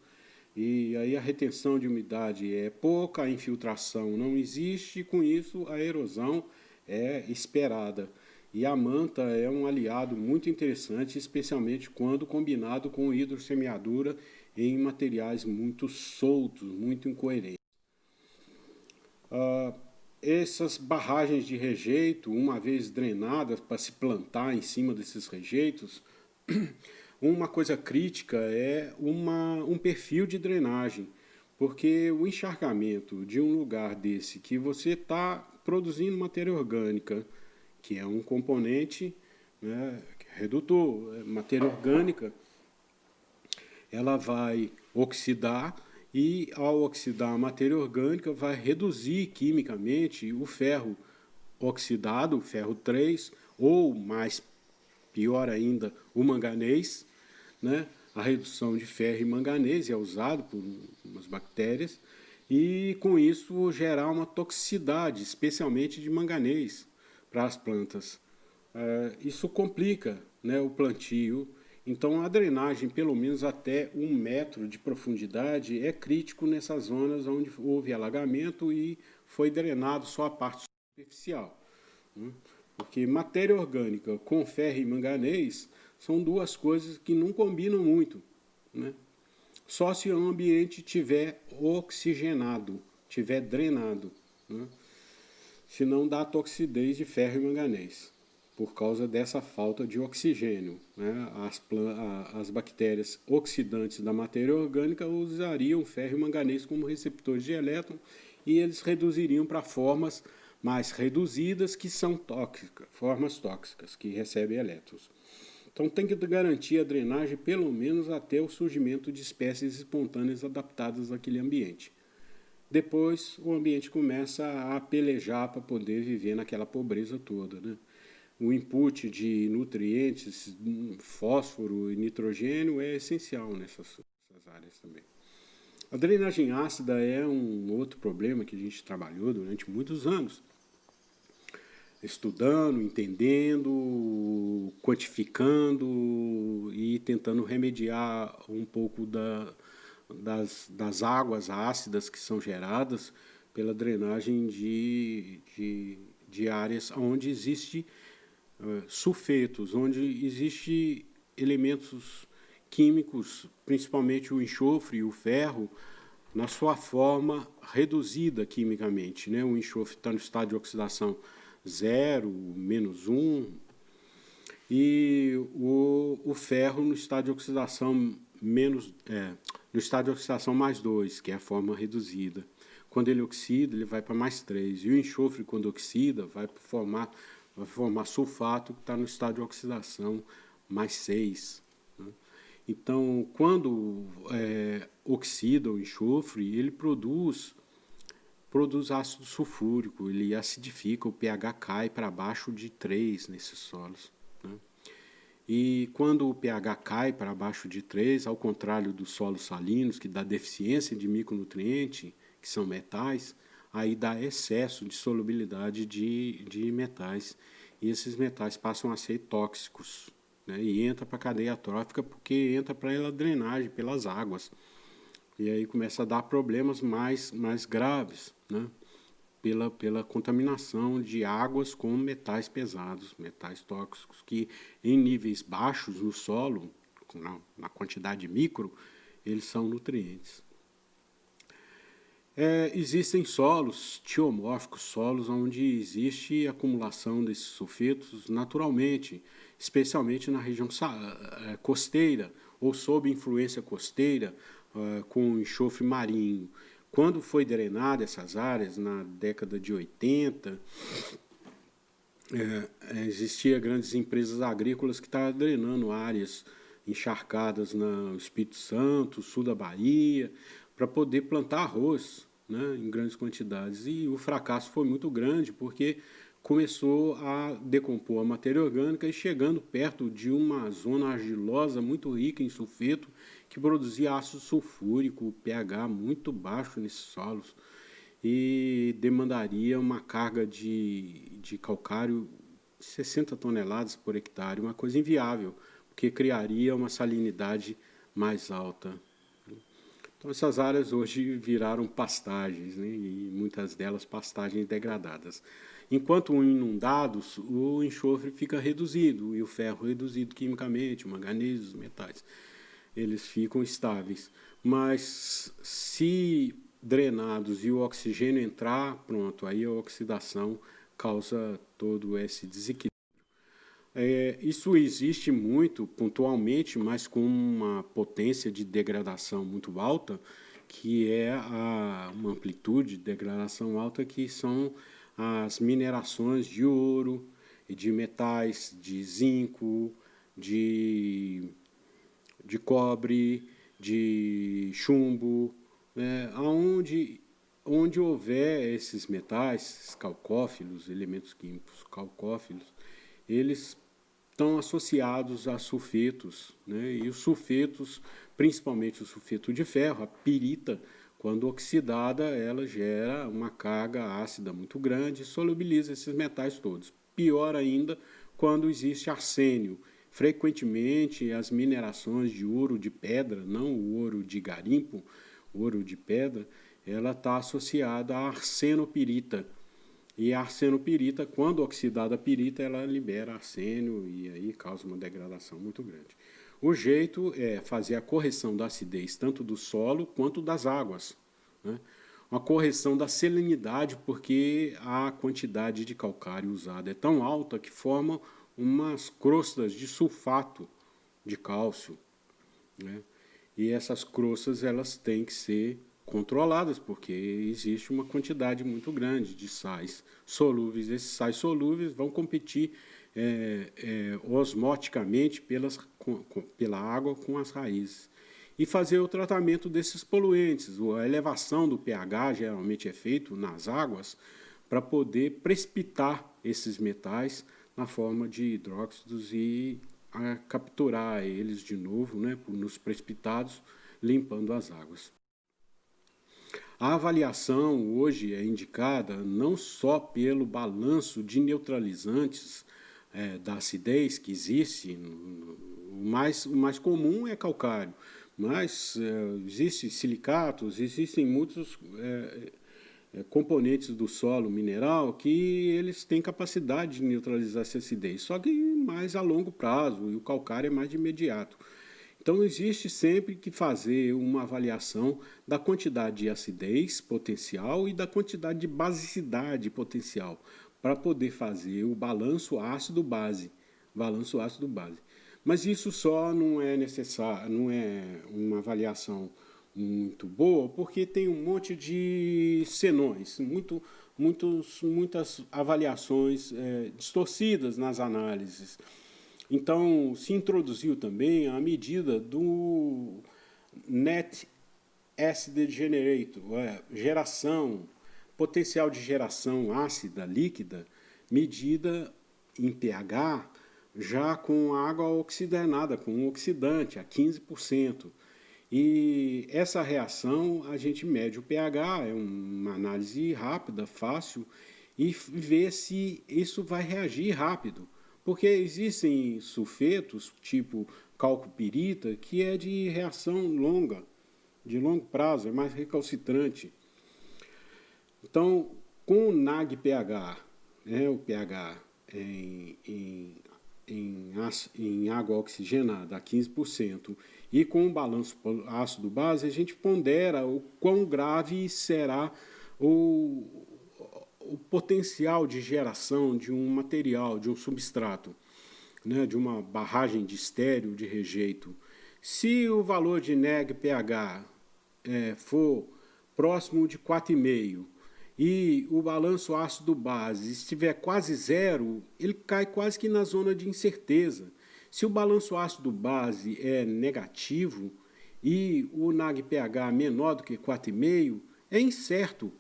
e aí a retenção de umidade é pouca, a infiltração não existe, e com isso a erosão é esperada. E a manta é um aliado muito interessante, especialmente quando combinado com hidrossemeadura em materiais muito soltos, muito incoerentes. Essas barragens de rejeito, uma vez drenadas para se plantar em cima desses rejeitos, uma coisa crítica é um perfil de drenagem, porque o encharcamento de um lugar desse que você está produzindo matéria orgânica, que é um componente, né, redutor, matéria orgânica, ela vai oxidar e, ao oxidar a matéria orgânica, vai reduzir quimicamente o ferro oxidado, o ferro 3, ou mais pior ainda, o manganês. Né? A redução de ferro e manganês é usado por umas bactérias e com isso gerar uma toxicidade, especialmente de manganês, para as plantas. Isso complica, né, o plantio. Então, a drenagem, pelo menos até 1 metro de profundidade, é crítico nessas zonas onde houve alagamento e foi drenado só a parte superficial, né? Porque matéria orgânica com ferro e manganês são duas coisas que não combinam muito, né? Só se o ambiente tiver oxigenado, tiver drenado, né? Senão dá toxidez de ferro e manganês, por causa dessa falta de oxigênio, né? As bactérias oxidantes da matéria orgânica usariam ferro e manganês como receptores de elétron e eles reduziriam para formas mais reduzidas que são tóxicas, formas tóxicas que recebem elétrons. Então tem que garantir a drenagem pelo menos até o surgimento de espécies espontâneas adaptadas àquele ambiente. Depois o ambiente começa a pelejar para poder viver naquela pobreza toda, né? O input de nutrientes, fósforo e nitrogênio é essencial nessas áreas também. A drenagem ácida é um outro problema que a gente trabalhou durante muitos anos, estudando, entendendo, quantificando e tentando remediar um pouco das águas ácidas que são geradas pela drenagem de áreas onde existe sulfetos, onde existe elementos químicos, principalmente o enxofre e o ferro, na sua forma reduzida quimicamente, né? O enxofre está no estado de oxidação 0, -1, e o ferro no estado de oxidação no estado de oxidação +2, que é a forma reduzida. Quando ele oxida, ele vai para +3. E o enxofre, quando oxida, vai formar sulfato, que está no estado de oxidação +6. Né? Então, quando oxida o enxofre, ele produz ácido sulfúrico, ele acidifica, o pH cai para abaixo de 3 nesses solos. Né? E quando o pH cai para abaixo de 3, ao contrário dos solos salinos, que dá deficiência de micronutriente, que são metais, aí dá excesso de solubilidade de metais. E esses metais passam a ser tóxicos, né? E entra para a cadeia trófica porque entra para a drenagem, pelas águas. E aí começa a dar problemas mais graves, né? Pela contaminação de águas com metais pesados, metais tóxicos, que em níveis baixos no solo, na quantidade micro, eles são nutrientes. Existem solos tiomórficos, solos onde existe acumulação desses sulfetos naturalmente, especialmente na região costeira ou sob influência costeira, com enxofre marinho. Quando foi drenada essas áreas, na década de 80, existiam grandes empresas agrícolas que estavam drenando áreas encharcadas no Espírito Santo, sul da Bahia, para poder plantar arroz, né, em grandes quantidades. E o fracasso foi muito grande, porque começou a decompor a matéria orgânica e chegando perto de uma zona argilosa muito rica em sulfeto, que produzia ácido sulfúrico, pH muito baixo nesses solos, e demandaria uma carga de calcário 60 toneladas por hectare, uma coisa inviável, porque criaria uma salinidade mais alta. Então, essas áreas hoje viraram pastagens, né, e muitas delas pastagens degradadas. Enquanto inundados, o enxofre fica reduzido e o ferro reduzido quimicamente, o manganês, os metais, eles ficam estáveis. Mas se drenados e o oxigênio entrar, pronto, aí a oxidação causa todo esse desequilíbrio. Isso existe muito pontualmente, mas com uma potência de degradação muito alta, que é uma amplitude de degradação alta, que são as minerações de ouro, de metais, de zinco, de cobre, de chumbo, né? Onde houver esses metais calcófilos, elementos químicos calcófilos, eles estão associados a sulfetos, né? E os sulfetos, principalmente o sulfeto de ferro, a pirita, Quando oxidada, ela gera uma carga ácida muito grande e solubiliza esses metais todos. Pior ainda, quando existe arsênio. Frequentemente, as minerações de ouro de pedra, não o ouro de garimpo, ouro de pedra, ela está associada à arsenopirita. E a arsenopirita, quando oxidada a pirita, ela libera arsênio e aí causa uma degradação muito grande. O jeito é fazer a correção da acidez tanto do solo quanto das águas, né? Uma correção da salinidade, porque a quantidade de calcário usada é tão alta que forma umas crostas de sulfato de cálcio, né? E essas crostas elas têm que ser controladas, porque existe uma quantidade muito grande de sais solúveis. Esses sais solúveis vão competir osmoticamente pela água com as raízes. E fazer o tratamento desses poluentes. A elevação do pH geralmente é feito nas águas para poder precipitar esses metais na forma de hidróxidos e capturar eles de novo, né, nos precipitados, limpando as águas. A avaliação hoje é indicada não só pelo balanço de neutralizantes da acidez que existe, o mais comum é calcário, mas existem silicatos, existem muitos componentes do solo mineral que eles têm capacidade de neutralizar essa acidez, só que mais a longo prazo, e o calcário é mais de imediato. Então, existe sempre que fazer uma avaliação da quantidade de acidez potencial e da quantidade de basicidade potencial, para poder fazer o balanço ácido-base. Balanço ácido-base. Mas isso só não é necessário, não é uma avaliação muito boa, porque tem um monte de senões, muitas avaliações distorcidas nas análises. Então, se introduziu também a medida do Net Acid Generator, potencial de geração ácida líquida, medida em pH, já com água oxigenada, com um oxidante, a 15%. E essa reação, a gente mede o pH, é uma análise rápida, fácil, e vê se isso vai reagir rápido. Porque existem sulfetos, tipo calcopirita, que é de reação longa, de longo prazo, é mais recalcitrante. Então, com o NAG-pH, o pH em água oxigenada a 15%, e com o balanço ácido-base, a gente pondera o quão grave será o potencial de geração de um material, de um substrato, né, de uma barragem de estéreo, de rejeito. Se o valor de NEG-pH for próximo de 4,5 e o balanço ácido-base estiver quase zero, ele cai quase que na zona de incerteza. Se o balanço ácido-base é negativo e o NAG-pH menor do que 4,5, é incerto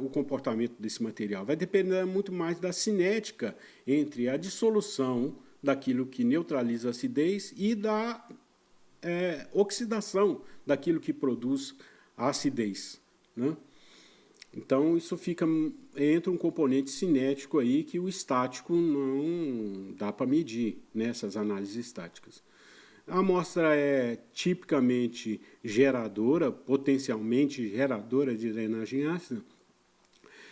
o comportamento desse material. Vai depender muito mais da cinética entre a dissolução daquilo que neutraliza a acidez e da oxidação daquilo que produz a acidez, né? Então, isso entra um componente cinético aí que o estático não dá para medir nessas análises estáticas. A amostra é tipicamente geradora, potencialmente geradora de drenagem ácida,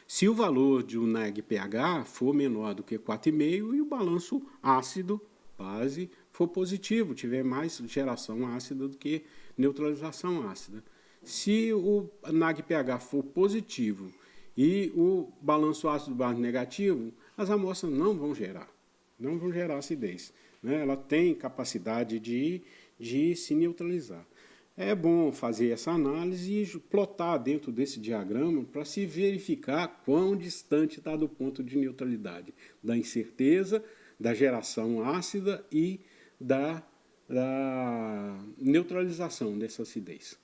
se o valor de um NAG-pH for menor do que 4,5 e o balanço ácido-base for positivo, tiver mais geração ácida do que neutralização ácida. Se o NAG-pH for positivo e o balanço ácido-base negativo, as amostras não vão gerar acidez, né? Ela tem capacidade de se neutralizar. É bom fazer essa análise e plotar dentro desse diagrama para se verificar quão distante está do ponto de neutralidade, da incerteza, da geração ácida e da neutralização dessa acidez.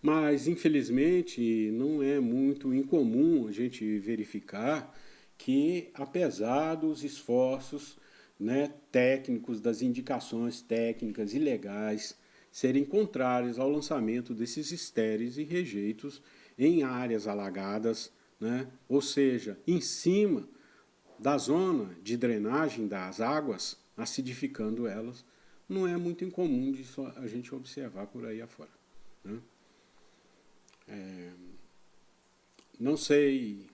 Mas, infelizmente, não é muito incomum a gente verificar que, apesar dos esforços, né, técnicos, das indicações técnicas e legais serem contrárias ao lançamento desses estéreis e rejeitos em áreas alagadas, né? Ou seja, em cima da zona de drenagem das águas, acidificando elas, não é muito incomum de a gente observar por aí afora, né? Não sei,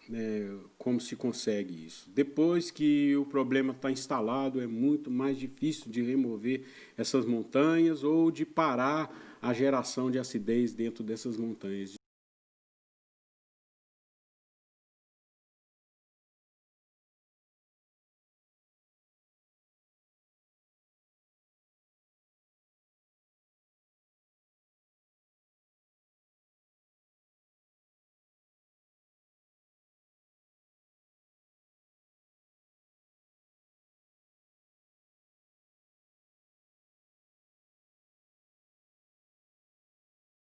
né, como se consegue isso. Depois que o problema está instalado, é muito mais difícil de remover essas montanhas ou de parar a geração de acidez dentro dessas montanhas.